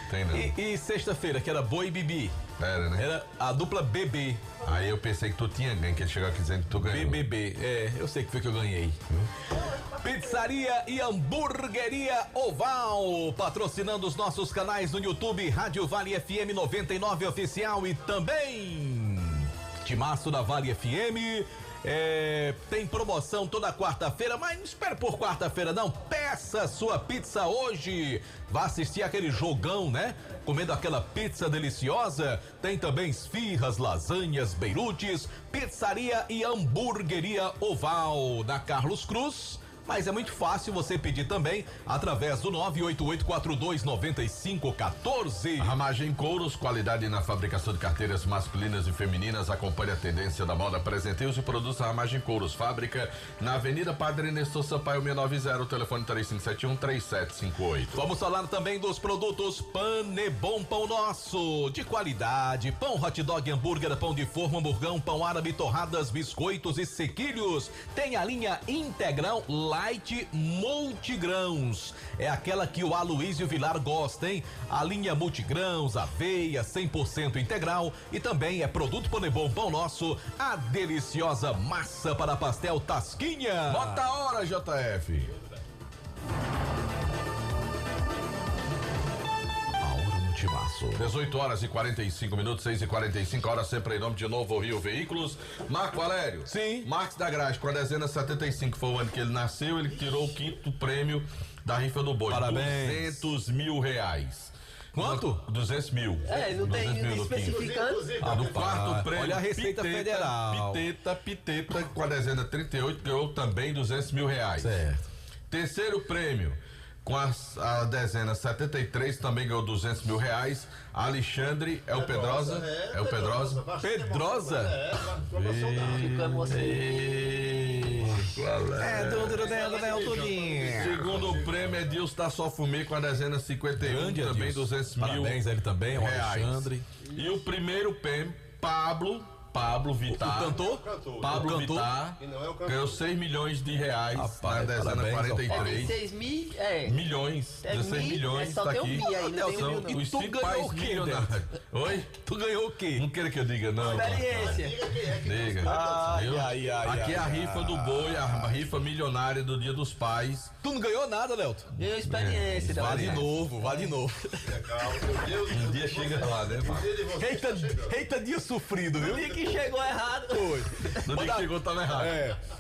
Tem não. E sexta-feira, que era Boi e Bibi. Era, né? Era a dupla BB. Aí eu pensei que tu tinha ganho, que ele chegou aqui dizendo que tu ganhou. BBB, eu sei que foi que eu ganhei. Pizzaria e Hamburgueria Oval, patrocinando os nossos canais no YouTube, Rádio Vale FM 99 Oficial e também Timaço da Vale FM. Tem promoção toda quarta-feira, mas não espere por quarta-feira não, peça sua pizza hoje. Vá assistir aquele jogão, né? Comendo aquela pizza deliciosa. Tem também esfirras, lasanhas, beirutes. Pizzaria e Hamburgueria Oval, na Carlos Cruz. Mas é muito fácil você pedir também através do 988429514. Ramagem Couros, qualidade na fabricação de carteiras masculinas e femininas. Acompanhe a tendência da moda. Apresentei-os e produz a Ramagem Couros. Fábrica na Avenida Padre Nestor Sampaio 690, telefone 3571-3758. Vamos falar também dos produtos Panebom Pão Nosso, de qualidade. Pão hot dog, hambúrguer, pão de forma, hamburgão, pão árabe, torradas, biscoitos e sequilhos. Tem a linha integral lá Light Multigrãos. É aquela que o Aloysio Vilar gosta, hein? A linha Multigrãos, aveia 100% integral e também é produto Panebon Pão Nosso, a deliciosa massa para pastel Tasquinha. Bota a hora, JF. Timaço. 18 horas e 45 minutos, 6h45, hora sempre em nome de Novo Rio Veículos. Marco Valério. Sim. Marcos da Graça, com a dezena 75, foi o ano que ele nasceu, ele tirou o 5º prêmio da rifa do boi. Parabéns. R$200 mil. Quanto? 200 mil. Não tem especificando. No quarto prêmio. Olha a Receita Federal. Piteta, com a dezena 38, ganhou também R$200 mil. Certo. Terceiro prêmio, com a dezena 73, também ganhou R$200 mil. Alexandre, é o Pedrosa? É o Pedrosa? Pedrosa? Fico emocionado. Segundo prêmio, Edilson da Só Fumê, com a dezena 51, Grande também Edilson. 200 mil. Parabéns a ele também, o reais. Alexandre. E o primeiro prêmio, Pablo Vittar. O cantor? Pablo O cantor? Vittar E não é o cantor. ganhou R$6 milhões Rapaz, na dezena parabéns ao 43. 6 mil, milhões, 16 milhões, só tá tem aqui. um bi aí, não tem São um bi não. os E tu ganhou principais o quê, milionários. Oi? Tu ganhou o quê? Não queira que eu diga, não. Experiência. Diga. Ai, Viu? ai, ai, Aqui é a ai, rifa do boi, a rifa milionária do Dia dos Pais. Tu não ganhou nada, Lelton? Deu experiência. né? Vá de novo, vá de novo. Um dia chega lá, né? Eita dia sofrido, viu? O dia que chegou errado. Foi. No dia que chegou tava errado.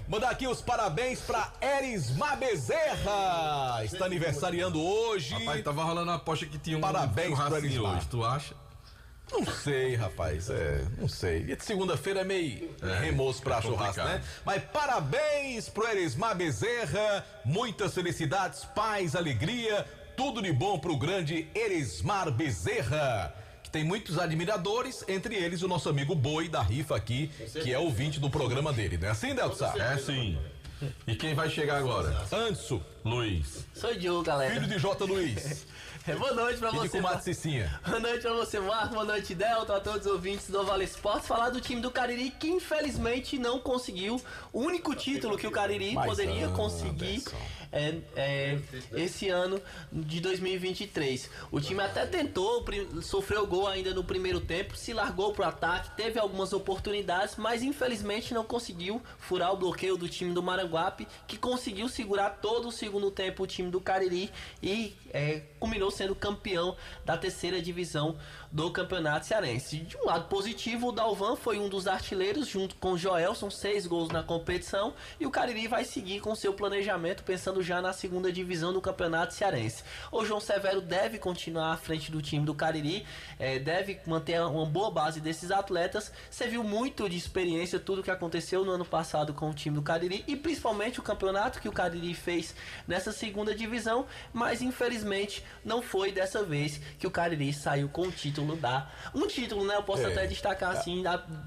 Mandar aqui os parabéns pra Erismar Bezerra. Está aniversariando hoje. Rapaz, tava rolando uma aposta que tinha um Parabéns pro churrasquinho Erismar. hoje, tu acha? Não sei, rapaz, não sei. E de segunda-feira é meio remoço pra churrasco, complicado. né? Mas parabéns pro Erismar Bezerra, muitas felicidades, paz, alegria, tudo de bom pro grande Erismar Bezerra, que tem muitos admiradores, entre eles o nosso amigo Boi da rifa aqui, que é ouvinte do programa dele, não é assim, Delto Sá? É sim. E quem vai chegar agora? Anso, Luiz. Sou Diogo, galera. filho de J. Luiz, Boa noite pra e de você. comadre Cicinha. Boa noite pra você, Marco. Boa noite, Delton, a todos os ouvintes do Vale Esportes. Falar do time do Cariri, que infelizmente não conseguiu o único título que o Cariri poderia conseguir esse ano de 2023. O time até tentou, sofreu gol ainda no primeiro tempo, se largou pro ataque, teve algumas oportunidades, mas infelizmente não conseguiu furar o bloqueio do time do Maranguape, que conseguiu segurar todo o segundo tempo o time do Cariri e culminou sendo campeão da terceira divisão do Campeonato Cearense. De um lado positivo, o Dalvan foi um dos artilheiros junto com o Joelson, 6 gols na competição, e o Cariri vai seguir com seu planejamento pensando já na segunda divisão do Campeonato Cearense. O João Severo deve continuar à frente do time do Cariri, deve manter uma boa base desses atletas. Você viu muito de experiência tudo que aconteceu no ano passado com o time do Cariri e principalmente o campeonato que o Cariri fez nessa segunda divisão, mas infelizmente não foi dessa vez que o Cariri saiu com o título um título, né? Eu posso até destacar assim,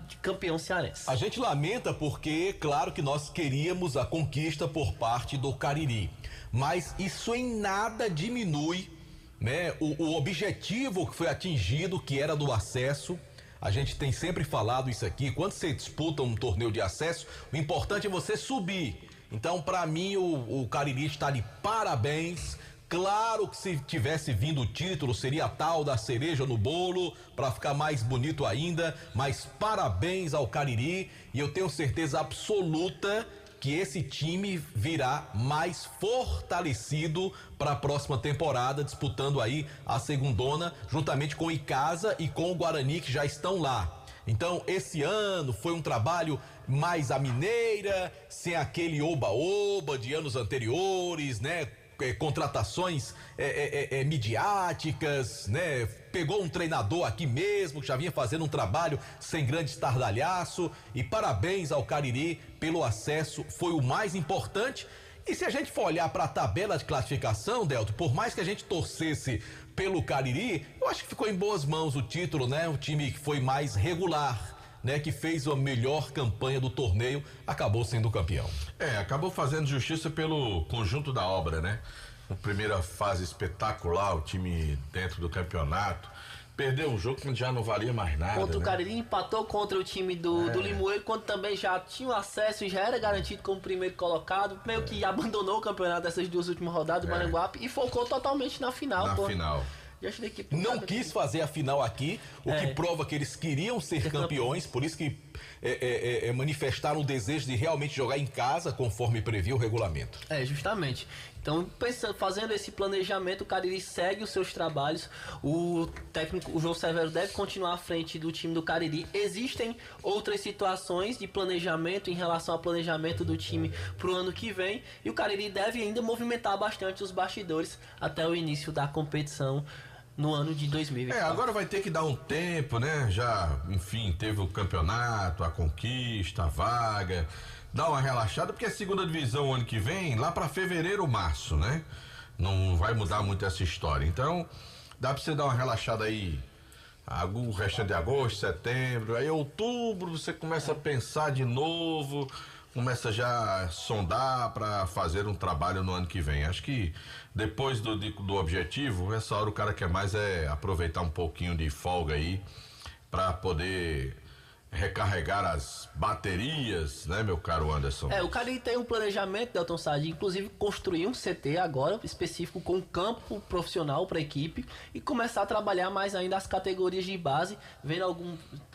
de campeão cearense. A gente lamenta porque, claro que nós queríamos a conquista por parte do Cariri, mas isso em nada diminui, né, o objetivo que foi atingido, que era do acesso. A gente tem sempre falado isso aqui, quando você disputa um torneio de acesso, o importante é você subir. Então, para mim, o Cariri está de parabéns. Claro que se tivesse vindo o título, seria a tal da cereja no bolo, para ficar mais bonito ainda, mas parabéns ao Cariri, e eu tenho certeza absoluta que esse time virá mais fortalecido para a próxima temporada, disputando aí a segundona, juntamente com o Icasa e com o Guarani, que já estão lá. Então, esse ano foi um trabalho mais à mineira, sem aquele oba-oba de anos anteriores, né? Contratações midiáticas, né? Pegou um treinador aqui mesmo, que já vinha fazendo um trabalho sem grande estardalhaço, e parabéns ao Cariri pelo acesso, foi o mais importante. E se a gente for olhar para a tabela de classificação, Delto, por mais que a gente torcesse pelo Cariri, eu acho que ficou em boas mãos o título, né? O time que foi mais regular, né, que fez a melhor campanha do torneio, acabou sendo campeão. Acabou fazendo justiça pelo conjunto da obra, né? Uma primeira fase espetacular, o time dentro do campeonato, perdeu um jogo que já não valia mais nada. Contra o né? Cariri, empatou contra o time do Limoeiro, quando também já tinha o acesso e já era garantido como primeiro colocado. Meio que abandonou o campeonato dessas 2 últimas rodadas do Maranguape e focou totalmente na final. Na final. Diante da equipe do Não Cariri. quis fazer a final aqui, o que prova que eles queriam ser campeões, por isso que manifestaram o desejo de realmente jogar em casa, conforme previa o regulamento. Justamente. Então, fazendo esse planejamento, o Cariri segue os seus trabalhos. O técnico, o João Severo, deve continuar à frente do time do Cariri. Existem outras situações de planejamento em relação ao planejamento do time para o ano que vem. E o Cariri deve ainda movimentar bastante os bastidores até o início da competição no ano de 2024. Agora vai ter que dar um tempo, né? Já, enfim, teve o campeonato, a conquista, a vaga. Dá uma relaxada, porque a segunda divisão ano que vem, lá pra fevereiro ou março, né? Não vai mudar muito essa história. Então, dá pra você dar uma relaxada aí, o restante de agosto, setembro, aí outubro você começa a pensar de novo, começa já a sondar pra fazer um trabalho no ano que vem. Acho que depois do objetivo, essa hora o cara quer mais aproveitar um pouquinho de folga aí pra poder recarregar as baterias, né, meu caro Anderson? O Cariri tem um planejamento, Delton Sade, inclusive construir um CT agora específico com um campo profissional para a equipe e começar a trabalhar mais ainda as categorias de base, vendo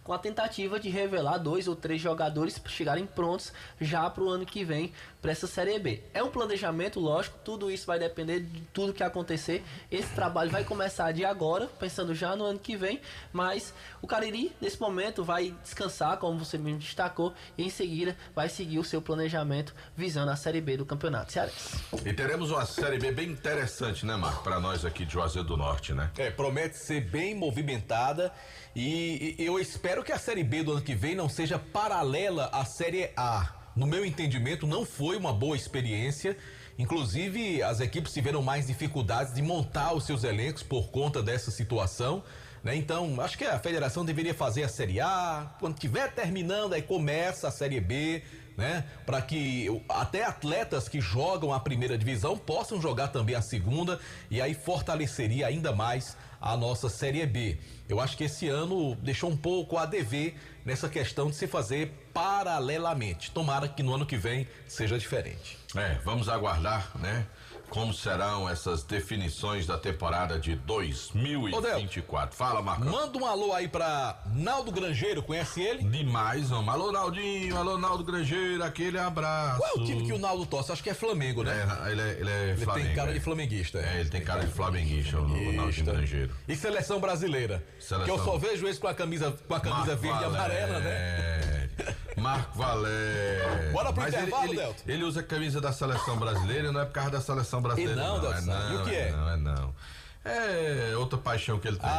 com a tentativa de revelar 2 ou 3 jogadores chegarem prontos já para o ano que vem para essa Série B. É um planejamento, lógico, tudo isso vai depender de tudo que acontecer. Esse trabalho vai começar de agora, pensando já no ano que vem, mas o Cariri nesse momento vai descansar, como você mesmo destacou, e em seguida vai seguir o seu planejamento visando a Série B do Campeonato Cearense. E teremos uma Série B bem interessante, né, Marco, para nós aqui de Juazeiro do Norte, né? Promete ser bem movimentada e eu espero que a Série B do ano que vem não seja paralela à Série A. No meu entendimento, não foi uma boa experiência. Inclusive, as equipes tiveram mais dificuldades de montar os seus elencos por conta dessa situação, né? Então, acho que a federação deveria fazer a Série A, quando estiver terminando, aí começa a Série B, né? Para que até atletas que jogam a primeira divisão possam jogar também a segunda, e aí fortaleceria ainda mais a nossa Série B. Eu acho que esse ano deixou um pouco a dever nessa questão de se fazer paralelamente. Tomara que no ano que vem seja diferente. Vamos aguardar, né? Como serão essas definições da temporada de 2024. Fala, Marcão. Manda um alô aí pra Naldo Grangeiro, conhece ele? Demais, homem. Alô, Naldinho, alô, Naldo Grangeiro, aquele abraço. Qual é o time que o Naldo torce? Acho que é Flamengo, né? Ele é Flamengo. Ele tem cara de flamenguista. Ele tem cara de flamenguista, o Naldo Grangeiro. E seleção brasileira? Que eu só vejo esse com a camisa verde e amarela, né? Marco Valério. Bora pro intervalo, Delton. Ele usa a camisa da seleção brasileira, não é por causa da seleção brasileira. E não, Delton. E o que é? Não. É outra paixão que ele tem.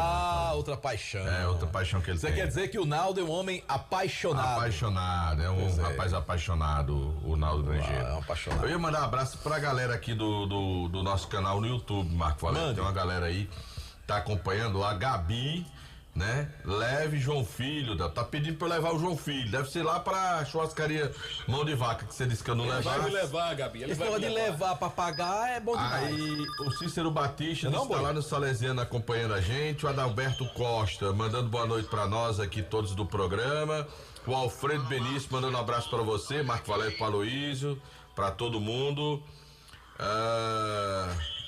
Outra paixão. Outra paixão que ele tem. Você quer dizer que o Naldo é um homem apaixonado? Apaixonado, rapaz apaixonado, o Naldo Grangeiro. É um apaixonado. Eu ia mandar um abraço pra galera aqui do nosso canal no YouTube, Marco Valério. Tem uma galera aí que tá acompanhando, a Gabi, né? Leve João Filho, tá pedindo pra eu levar o João Filho. Deve ser lá pra churrascaria Mão de Vaca, que você disse que eu não levar. Vai me levar, Gabi. Esse negócio de levar pra pagar é bom demais. Aí o Cícero Batista está lá no Salesiano acompanhando a gente. O Adalberto Costa mandando boa noite pra nós aqui, todos do programa. O Alfredo Benício mandando um abraço pra você, Marco Valério, pro Aloísio, pra todo mundo.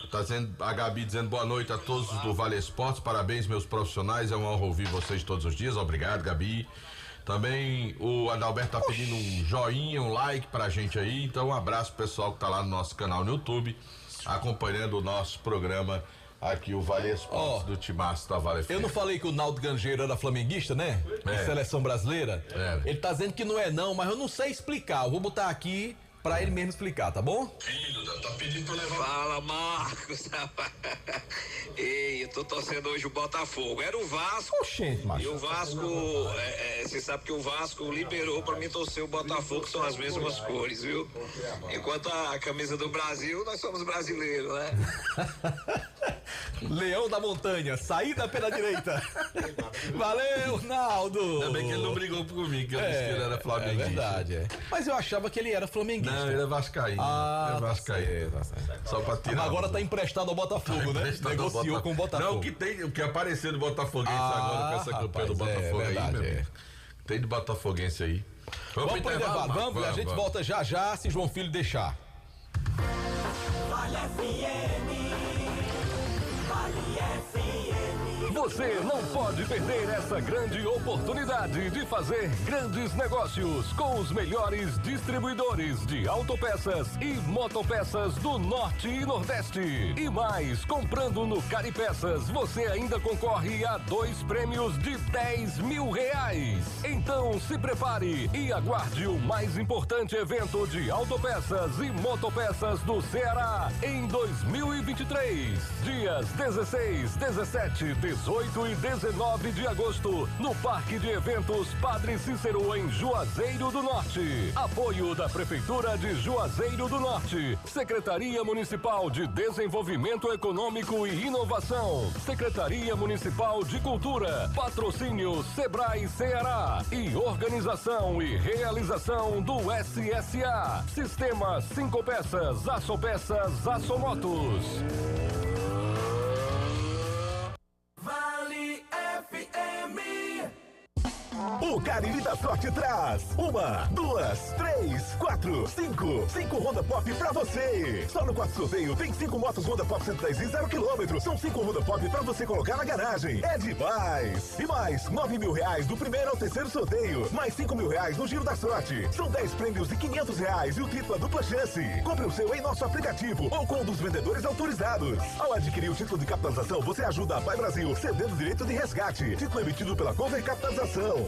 Tá dizendo, a Gabi dizendo boa noite a todos do Vale Esportes, parabéns meus profissionais, é uma honra ouvir vocês todos os dias, obrigado, Gabi. Também o Adalberto tá pedindo um joinha, um like pra gente aí, então um abraço pro pessoal que tá lá no nosso canal no YouTube, acompanhando o nosso programa aqui, o Vale Esportes do Timaço da Vale FM. Eu não falei que o Naldo Grangeiro era flamenguista, né? Seleção brasileira. Ele tá dizendo que não é não, mas eu não sei explicar, eu vou botar aqui pra ele mesmo explicar, tá bom? Tá pedindo pra levar. Fala, Marcos, rapaz. Ei, eu tô torcendo hoje o Botafogo. Era o Vasco. Oxente, macho. E o Vasco, você sabe que o Vasco liberou pra mim torcer o Botafogo, que são as mesmas cores, viu? Enquanto a camisa do Brasil, nós somos brasileiros, né? Leão da Montanha, saída pela direita. Valeu, Naldo. Ainda bem que ele não brigou comigo, que eu disse que ele era flamenguista. É verdade. Mas eu achava que ele era flamenguista. Não, ele é vascaíno. Ah, é vascaíno. tá certo. Só pra tirar. Mas agora tá emprestado ao Botafogo, né? Negociou com o Botafogo. Não, o que apareceu do Botafoguense agora com essa campanha do Botafogo verdade, aí, meu amigo. Tem de Botafoguense aí. Vamos pro intervalo, vamos, a gente volta já, se João Filho deixar. Vale FM. Você não pode perder essa grande oportunidade de fazer grandes negócios com os melhores distribuidores de autopeças e motopeças do Norte e Nordeste. E mais, comprando no Caripeças, você ainda concorre a 2 prêmios de R$10 mil. Então se prepare e aguarde o mais importante evento de autopeças e motopeças do Ceará em 2023. Dias 16, 17, 18 e 19 de agosto, no Parque de Eventos Padre Cícero, em Juazeiro do Norte. Apoio da Prefeitura de Juazeiro do Norte, Secretaria Municipal de Desenvolvimento Econômico e Inovação, Secretaria Municipal de Cultura, patrocínio Sebrae Ceará e organização e realização do SSA, Sistema 5 Peças, Açopeças, Açomotos. Vale FM. O Cariri da Sorte traz 1, 2, 3, 4, 5 Honda Pop pra você. Só no quarto sorteio tem 5 motos Honda Pop 110 e 0 km. São 5 Honda Pop pra você colocar na garagem. É demais! E mais R$9 mil do primeiro ao terceiro sorteio. Mais R$5 mil no Giro da Sorte. São 10 prêmios de R$500 e o título é dupla chance. Compre o seu em nosso aplicativo ou com um dos vendedores autorizados. Ao adquirir o título de capitalização, você ajuda a Pai Brasil, cedendo o direito de resgate. Título emitido pela Cover Capitalização.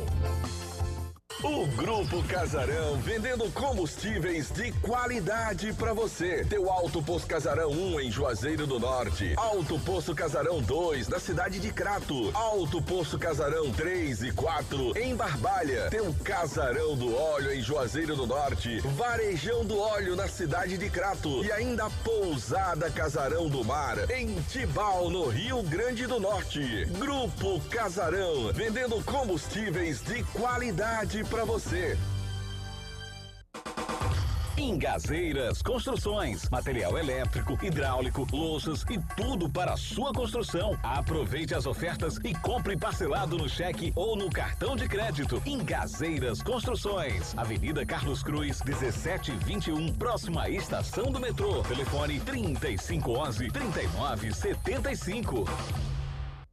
O Grupo Casarão, vendendo combustíveis de qualidade para você. Teu Alto Posto Casarão 1 em Juazeiro do Norte. Alto Posto Casarão 2 na cidade de Crato. Alto Posto Casarão 3 e 4 em Barbalha. Teu Casarão do Óleo em Juazeiro do Norte. Varejão do Óleo na cidade de Crato. E ainda Pousada Casarão do Mar em Tibau, no Rio Grande do Norte. Grupo Casarão, vendendo combustíveis de qualidade para você. Engazeiras Construções, material elétrico, hidráulico, louças e tudo para a sua construção. Aproveite as ofertas e compre parcelado no cheque ou no cartão de crédito. Engazeiras Construções, Avenida Carlos Cruz, 1721, próxima à estação do metrô. Telefone 3511-3975.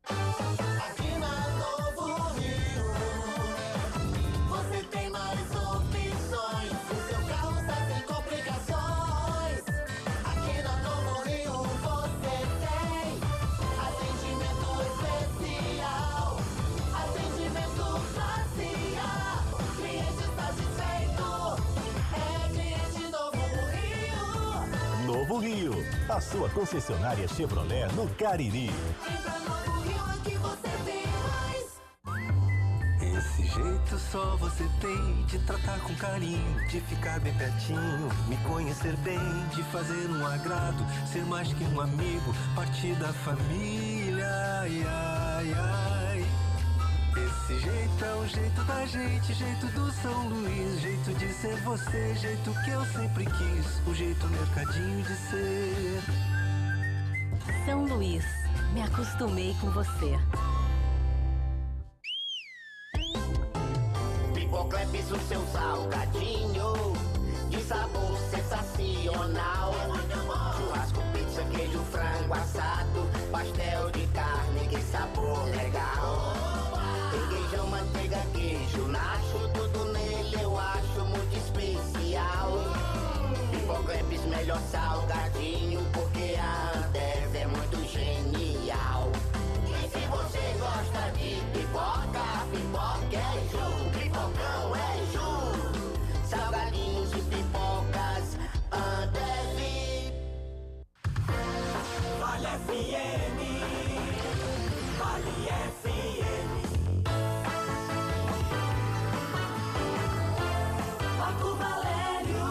Aqui na Novo Rio, você tem mais opções. O seu carro está sem complicações. Aqui na Novo Rio você tem atendimento especial, atendimento classe A. O cliente está satisfeito, é cliente Novo Rio. Novo Rio, a sua concessionária Chevrolet no Cariri. Esse jeito só você tem de tratar com carinho, de ficar bem pertinho, me conhecer bem, de fazer um agrado, ser mais que um amigo, partir da família. Ai, ai, ai. Esse jeito é o jeito da gente, jeito do São Luís, jeito de ser você, jeito que eu sempre quis, o jeito mercadinho de ser. São Luís, me acostumei com você. Pipocleps, o seu salgadinho de sabor sensacional. Churrasco, pizza, queijo, frango assado, pastel de carne, que sabor legal. Requeijão, manteiga, queijo, nacho, tudo nele eu acho muito especial. Pipocleps, melhor salgadinho, porque a Ambev é muito genial. E se você gosta de pipoca, pipoca é Ju, pipocão é Ju. Salgadinhos e pipocas, Ambev. Vale FM, Vale FM. Marco Valério.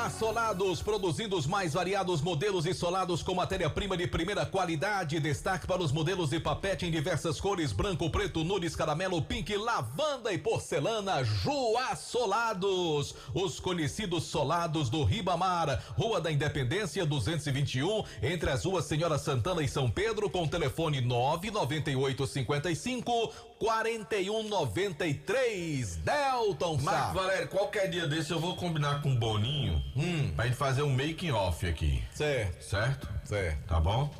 Juá Solados, produzindo os mais variados modelos e solados com matéria-prima de primeira qualidade. Destaque para os modelos de papete em diversas cores: branco, preto, nudes, caramelo, pink, lavanda e porcelana. Juá Solados, os conhecidos solados do Ribamar, Rua da Independência 221, entre as ruas Senhora Santana e São Pedro, com telefone 99855-4193. Delton Marco Valério, qualquer dia desse eu vou combinar com o Boninho pra gente fazer um making off aqui. Certo? Tá bom?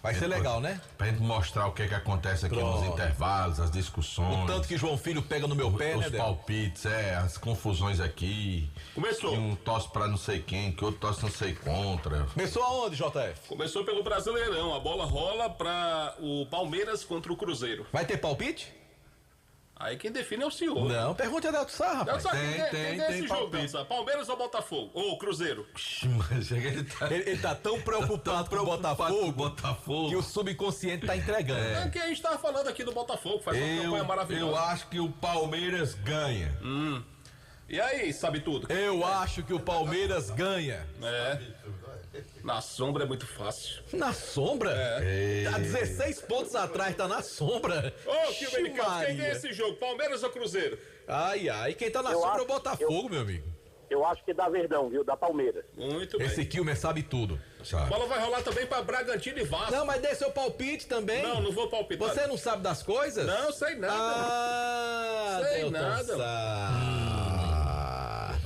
Vai ser legal, né? Pra gente mostrar o que acontece aqui nos intervalos, as discussões. O tanto que João Filho pega no meu pé, né, os palpites, as confusões aqui. Começou. Que um torce pra não sei quem, que outro torce não sei contra. Começou aonde, JF? Começou pelo Brasileirão. A bola rola pra o Palmeiras contra o Cruzeiro. Vai ter palpite? Aí quem define é o senhor. Não, pergunta a Delto Sá, rapaz. Delto Sá, quem é esse jogo, Delto Sá? Palmeiras ou Botafogo? Ou Cruzeiro? Mas ele tá tão preocupado com o Botafogo que o subconsciente tá entregando. É que a gente tava falando aqui do Botafogo, faz uma campanha maravilhosa. Eu acho que o Palmeiras ganha. E aí, sabe tudo? Eu acho que o Palmeiras ganha. Na sombra é muito fácil. Na sombra? Tá 16 pontos atrás, tá na sombra. Ô, que americano, quem é esse jogo? Palmeiras ou Cruzeiro? Ai, quem tá na sombra é o Botafogo, meu amigo. Eu acho que dá Verdão, viu? Da Palmeiras. Muito bem. Esse Kilmer sabe tudo. A bola vai rolar também pra Bragantino e Vasco. Não, mas dê seu palpite também. Não vou palpitar. Você não sabe das coisas? Não, sei nada. Sei nada.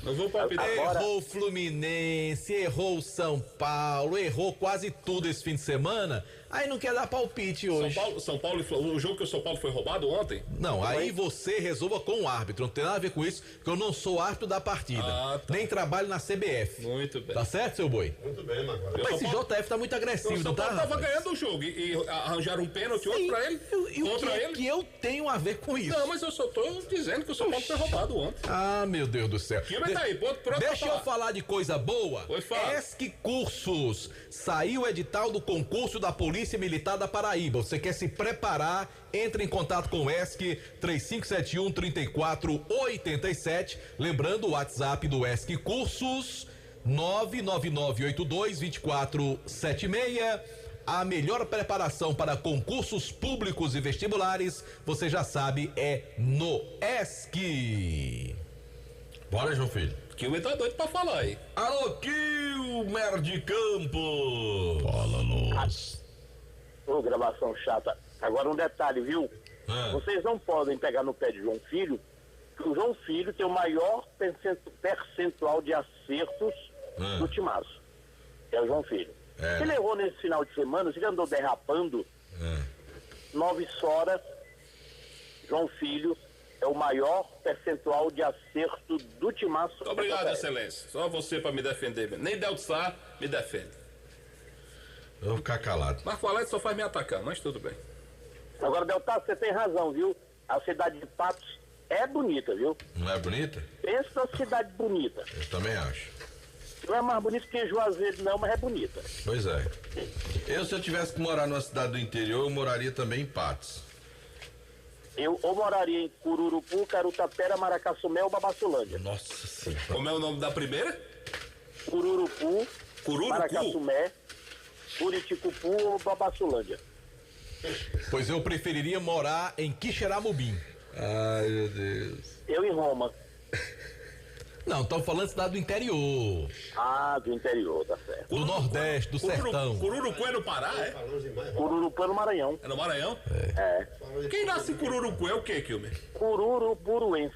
Não vou palpitar. Errou o Fluminense, errou o São Paulo, errou quase tudo esse fim de semana. Aí não quer dar palpite hoje. São Paulo, o jogo que o São Paulo foi roubado ontem? Não, aí você resolva com o árbitro. Não tem nada a ver com isso, porque eu não sou árbitro da partida. Nem trabalho na CBF. Muito bem. Tá certo, seu boi? Muito bem, Marcos. Mas esse JF tá muito agressivo, o São não tá? Paulo tava ganhando o jogo e arranjaram um pênalti outro pra ele. Contra ele. Que eu tenho a ver com isso? Não, mas eu só tô dizendo que o São Paulo foi roubado ontem. Ah, meu Deus do céu. Deixa eu falar de coisa boa. ESC Cursos. Saiu o edital do concurso da Polícia Militar da Paraíba. Você quer se preparar? Entre em contato com o ESC 3571-3487. Lembrando o WhatsApp do ESC Cursos 99982-2476. A melhor preparação para concursos públicos e vestibulares, você já sabe, é no ESC. Bora, João Filho. Kilmer tá doido pra falar aí. Alô, Kilmer de Campo. Fala, Luz. Ô, gravação chata. Agora um detalhe, viu? Vocês não podem pegar no pé de João Filho, que o João Filho tem o maior percentual de acertos do timaço. É o João Filho. Ele errou nesse final de semana, ele andou derrapando. 9 horas, João Filho é o maior percentual de acerto do timaço. Obrigado, excelência. Só você pra me defender. Nem Delto Sá me defende. Eu vou ficar calado. Marco Valério só faz me atacar, mas tudo bem. Agora, Delta, você tem razão, viu? A cidade de Patos é bonita, viu? Não é bonita? Pensa na cidade bonita. Eu também acho. Não é mais bonito que Juazeiro, não, mas é bonita. Pois é. Se eu tivesse que morar numa cidade do interior, eu moraria também em Patos. Eu ou moraria em Cururupu, Carutapera, Maracaçumé ou Babassulândia. Nossa Senhora. Como é o nome da primeira? Cururupu, Maracaçumé, Curiticupu ou Babassulândia. Pois eu preferiria morar em Quixeramobim. Ai, meu Deus. Eu em Roma. Não, estão falando cidade do interior. Ah, do interior, tá certo. Do Nordeste, do Sertão. Cururucu é no Pará, é? Cururupu é no Maranhão. É no Maranhão? É. Quem nasce em Cururucu é o quê, Kilmer? Cururupuruense.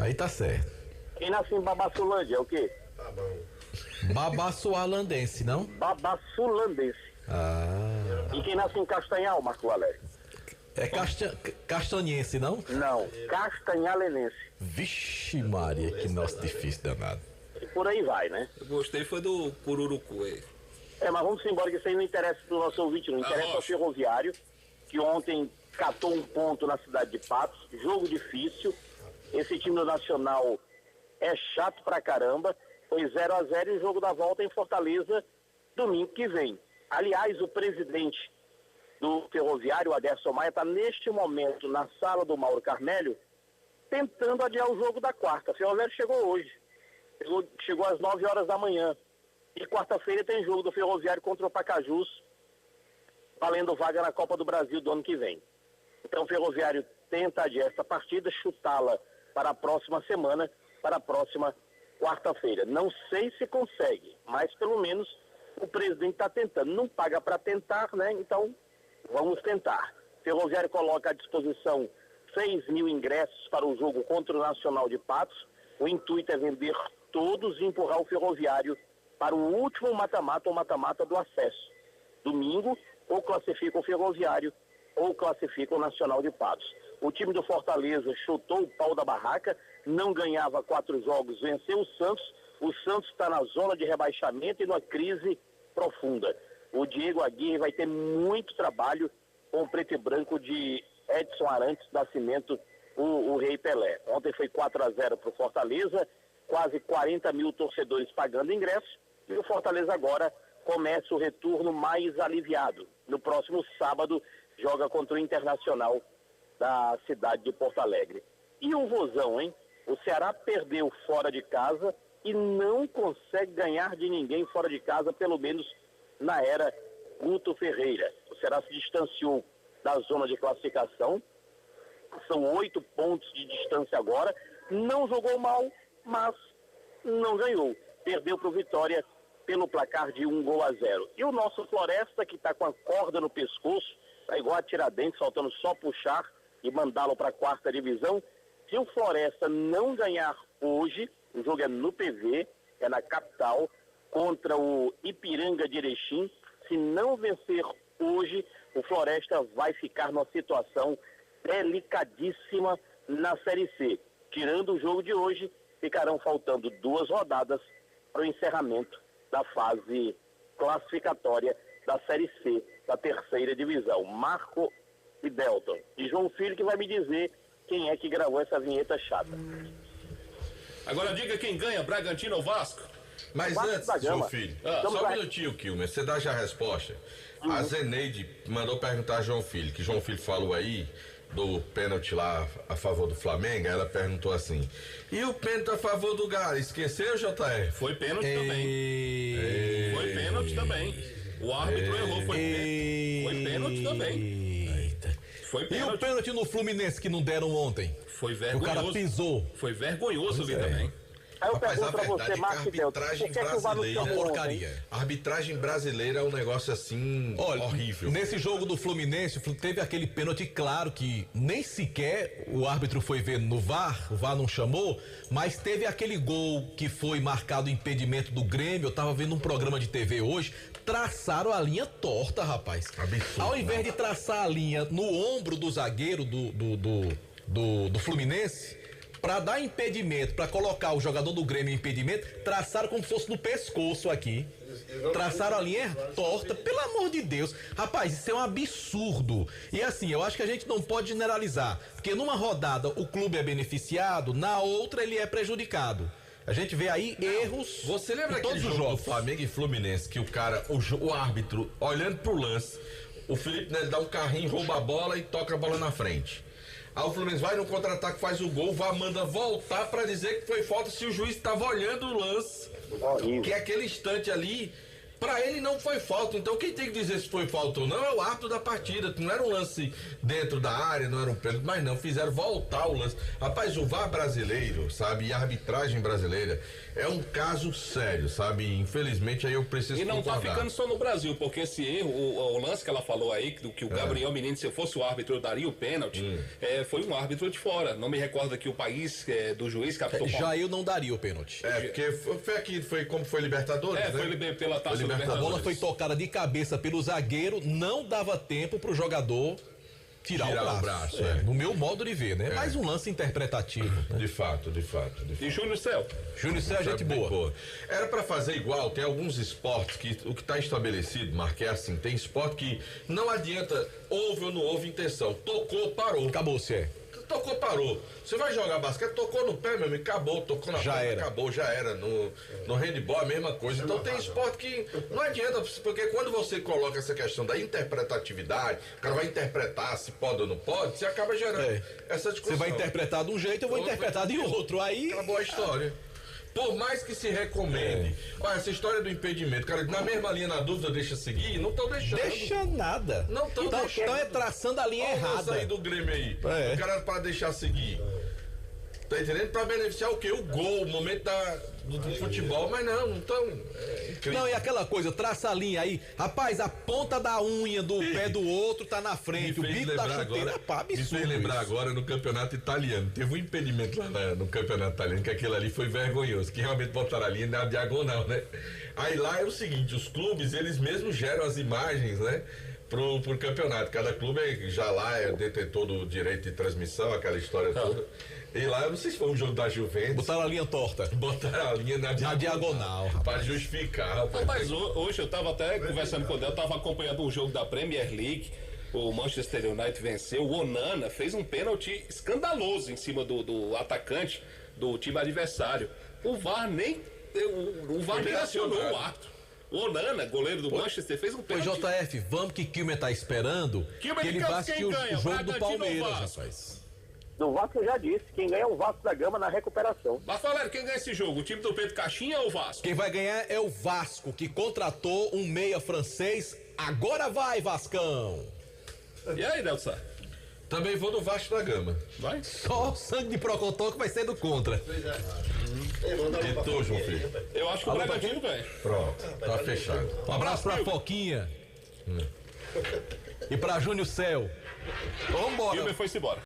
Aí tá certo. Quem nasce em Babassulândia é o quê? Tá bom. Babassualandense, não? Babassulandense. Ah. E quem nasce em Castanhal, Marco Valério? É castanhense, não? Não, castanhalenense. Vixe Maria, que nosso difícil danado. E por aí vai, né? Eu gostei foi do Cururucu aí. Mas vamos embora que isso aí não interessa pro nosso ouvinte, não interessa ao Ferroviário, que ontem catou um ponto na cidade de Patos, jogo difícil. Esse time do Nacional é chato pra caramba. Foi 0-0 e o jogo da volta em Fortaleza domingo que vem. Aliás, o presidente do Ferroviário, o Aderson Maia, está neste momento na sala do Mauro Carmélio tentando adiar o jogo da quarta. O Ferroviário chegou hoje. chegou às 9 horas da manhã. E quarta-feira tem jogo do Ferroviário contra o Pacajus, valendo vaga na Copa do Brasil do ano que vem. Então o Ferroviário tenta adiar essa partida, chutá-la para a próxima semana, para a próxima quarta-feira. Não sei se consegue, mas pelo menos o presidente está tentando. Não paga para tentar, né? Então vamos tentar. Ferroviário coloca à disposição 6.000 ingressos para o jogo contra o Nacional de Patos. O intuito é vender todos e empurrar o Ferroviário para o último mata-mata ou mata-mata do acesso. Domingo, ou classifica o Ferroviário, ou classifica o Nacional de Patos. O time do Fortaleza chutou o pau da barraca, não ganhava 4 jogos, venceu o Santos. O Santos está na zona de rebaixamento e numa crise profunda. O Diego Aguirre vai ter muito trabalho com o preto e branco de Edson Arantes Nascimento, o Rei Pelé. Ontem foi 4-0 para o Fortaleza, quase 40 mil torcedores pagando ingressos, e o Fortaleza agora começa o retorno mais aliviado. No próximo sábado, joga contra o Internacional da cidade de Porto Alegre. E o Vozão, hein? O Ceará perdeu fora de casa e não consegue ganhar de ninguém fora de casa, pelo menos na era Guto Ferreira. O Ceará se distanciou da zona de classificação, são 8 pontos de distância agora, não jogou mal, mas não ganhou. Perdeu para o Vitória pelo placar de 1-0. E o nosso Floresta, que está com a corda no pescoço, está igual a Tiradentes, faltando só puxar e mandá-lo para a 4ª divisão. Se o Floresta não ganhar hoje, o jogo é no PV, é na capital, contra o Ipiranga de Erechim. Se não vencer hoje, o Floresta vai ficar numa situação delicadíssima na Série C. Tirando o jogo de hoje, ficarão faltando 2 rodadas para o encerramento da fase classificatória da Série C, da 3ª divisão. Marco e Delton. E João Filho que vai me dizer quem é que gravou essa vinheta chata. Agora diga quem ganha, Bragantino ou Vasco? Mas antes, João Filho, só um minutinho, Kilmer, você dá já a resposta. A Zeneide mandou perguntar a João Filho, que João Filho falou aí do pênalti lá a favor do Flamengo. Ela perguntou assim: e o pênalti a favor do Galo? Esqueceu, JR? Foi pênalti também. Foi pênalti também. O árbitro errou, foi pênalti também. Foi pênalti. E o pênalti no Fluminense que não deram ontem? Foi vergonhoso. O cara pisou. Foi vergonhoso ali também. Aí eu Rapaz, pergunto a pra você, verdade é que a Marcos arbitragem brasileira é porcaria. A arbitragem brasileira é um negócio assim, horrível. Nesse jogo do Fluminense, teve aquele pênalti claro que nem sequer o árbitro foi ver no VAR, o VAR não chamou, mas teve aquele gol que foi marcado impedimento do Grêmio. Eu tava vendo um programa de TV hoje, traçaram a linha torta, rapaz. Absurdo, ao invés de traçar a linha no ombro do zagueiro do Fluminense, para dar impedimento, para colocar o jogador do Grêmio em impedimento, traçaram como se fosse no pescoço aqui. Traçaram a linha torta, pelo amor de Deus. Rapaz, isso é um absurdo. E assim, eu acho que a gente não pode generalizar, porque numa rodada o clube é beneficiado, na outra ele é prejudicado. A gente vê aí erros. Você lembra aquele jogo do Flamengo e Fluminense que o árbitro, olhando pro lance, o Felipe Neto dá um carrinho, rouba a bola e toca a bola na frente. Aí o Fluminense vai no contra-ataque, faz o gol, manda voltar pra dizer que foi falta se o juiz estava olhando o lance. Que é aquele instante ali, pra ele não foi falta. Então quem tem que dizer se foi falta ou não é o árbitro da partida. Não era um lance dentro da área, não era um pênalti, mas não, fizeram voltar o lance. Rapaz, o VAR brasileiro, sabe, e a arbitragem brasileira é um caso sério, sabe? Infelizmente aí eu preciso E não concordar. tá ficando só no Brasil, porque esse erro, o lance que ela falou aí, que o Gabriel Menino, se eu fosse o árbitro, eu daria o pênalti, foi um árbitro de fora. Não me recordo aqui o país do juiz que apitou. Já eu não daria o pênalti. Porque foi aqui, foi como foi Libertadores, né? Foi pela taça Libertadores. A bola foi tocada de cabeça pelo zagueiro, não dava tempo pro jogador tirar o braço. No meu modo de ver, né? Mais um lance interpretativo. Né? De fato. E Júnior Céu? Júnior Céu é gente boa. Era pra fazer igual, tem alguns esportes que o que tá estabelecido, Marquê, assim, tem esporte que não adianta, houve ou não houve intenção. Tocou, parou. Acabou-se, Tocou, parou. Você vai jogar basquete, tocou no pé, meu amigo, acabou, tocou na perna, acabou, já era. No handball a mesma coisa. Então tem esporte que não adianta, porque quando você coloca essa questão da interpretatividade, o cara vai interpretar se pode ou não pode, você acaba gerando essa discussão. Você vai interpretar de um jeito, eu vou interpretar de outro. Aí acabou a história. Por mais que se recomende. Olha, essa história do impedimento, cara, na mesma linha, na dúvida, deixa seguir, não estão deixando. Deixa nada. Não estão deixando. Então é traçando a linha errada. Aí do Grêmio aí. É. O cara para deixar seguir. Tá entendendo? Pra beneficiar o quê? O gol, o momento do futebol, mas não estão. Não, e aquela coisa, traça a linha aí. Rapaz, a ponta da unha do pé do outro tá na frente. O bico da chuteira, me fez lembrar agora no campeonato italiano. Teve um impedimento lá no campeonato italiano, que aquilo ali foi vergonhoso, que realmente botaram a linha na diagonal, né? Aí lá é o seguinte, os clubes, eles mesmos geram as imagens, né? Pro campeonato. Cada clube já lá é detentor do direito de transmissão, aquela história toda. E lá, eu não sei se foi um jogo da Juventus. Botaram a linha torta. Botaram a linha na diagonal. Pra justificar. Rapaz, hoje eu tava até conversando com o Del, eu tava acompanhando um jogo da Premier League. O Manchester United venceu. O Onana fez um pênalti escandaloso em cima do atacante do time adversário. O VAR nem acionou o árbitro. O Onana, goleiro do Manchester, fez um pênalti. JF, vamos que Kilmer tá esperando. Kilmer, que ele vai assistir o jogo do Palmeiras, rapaz. Do Vasco eu já disse, quem ganha é o Vasco da Gama na recuperação. Mas Valério, quem ganha esse jogo? O time do Pedro Caixinha ou o Vasco? Quem vai ganhar é o Vasco, que contratou um meia francês. Agora vai, Vascão! E aí, Delson? Também vou do Vasco da Gama. Vai? Só o sangue de Procotó que vai ser do contra. Ditou, João Filho. Eu acho que o Bragantino ganha. Pronto, tá fechado. Um abraço pra Foquinha. E pra Júnior Céu. Vambora. Kilmer foi-se embora.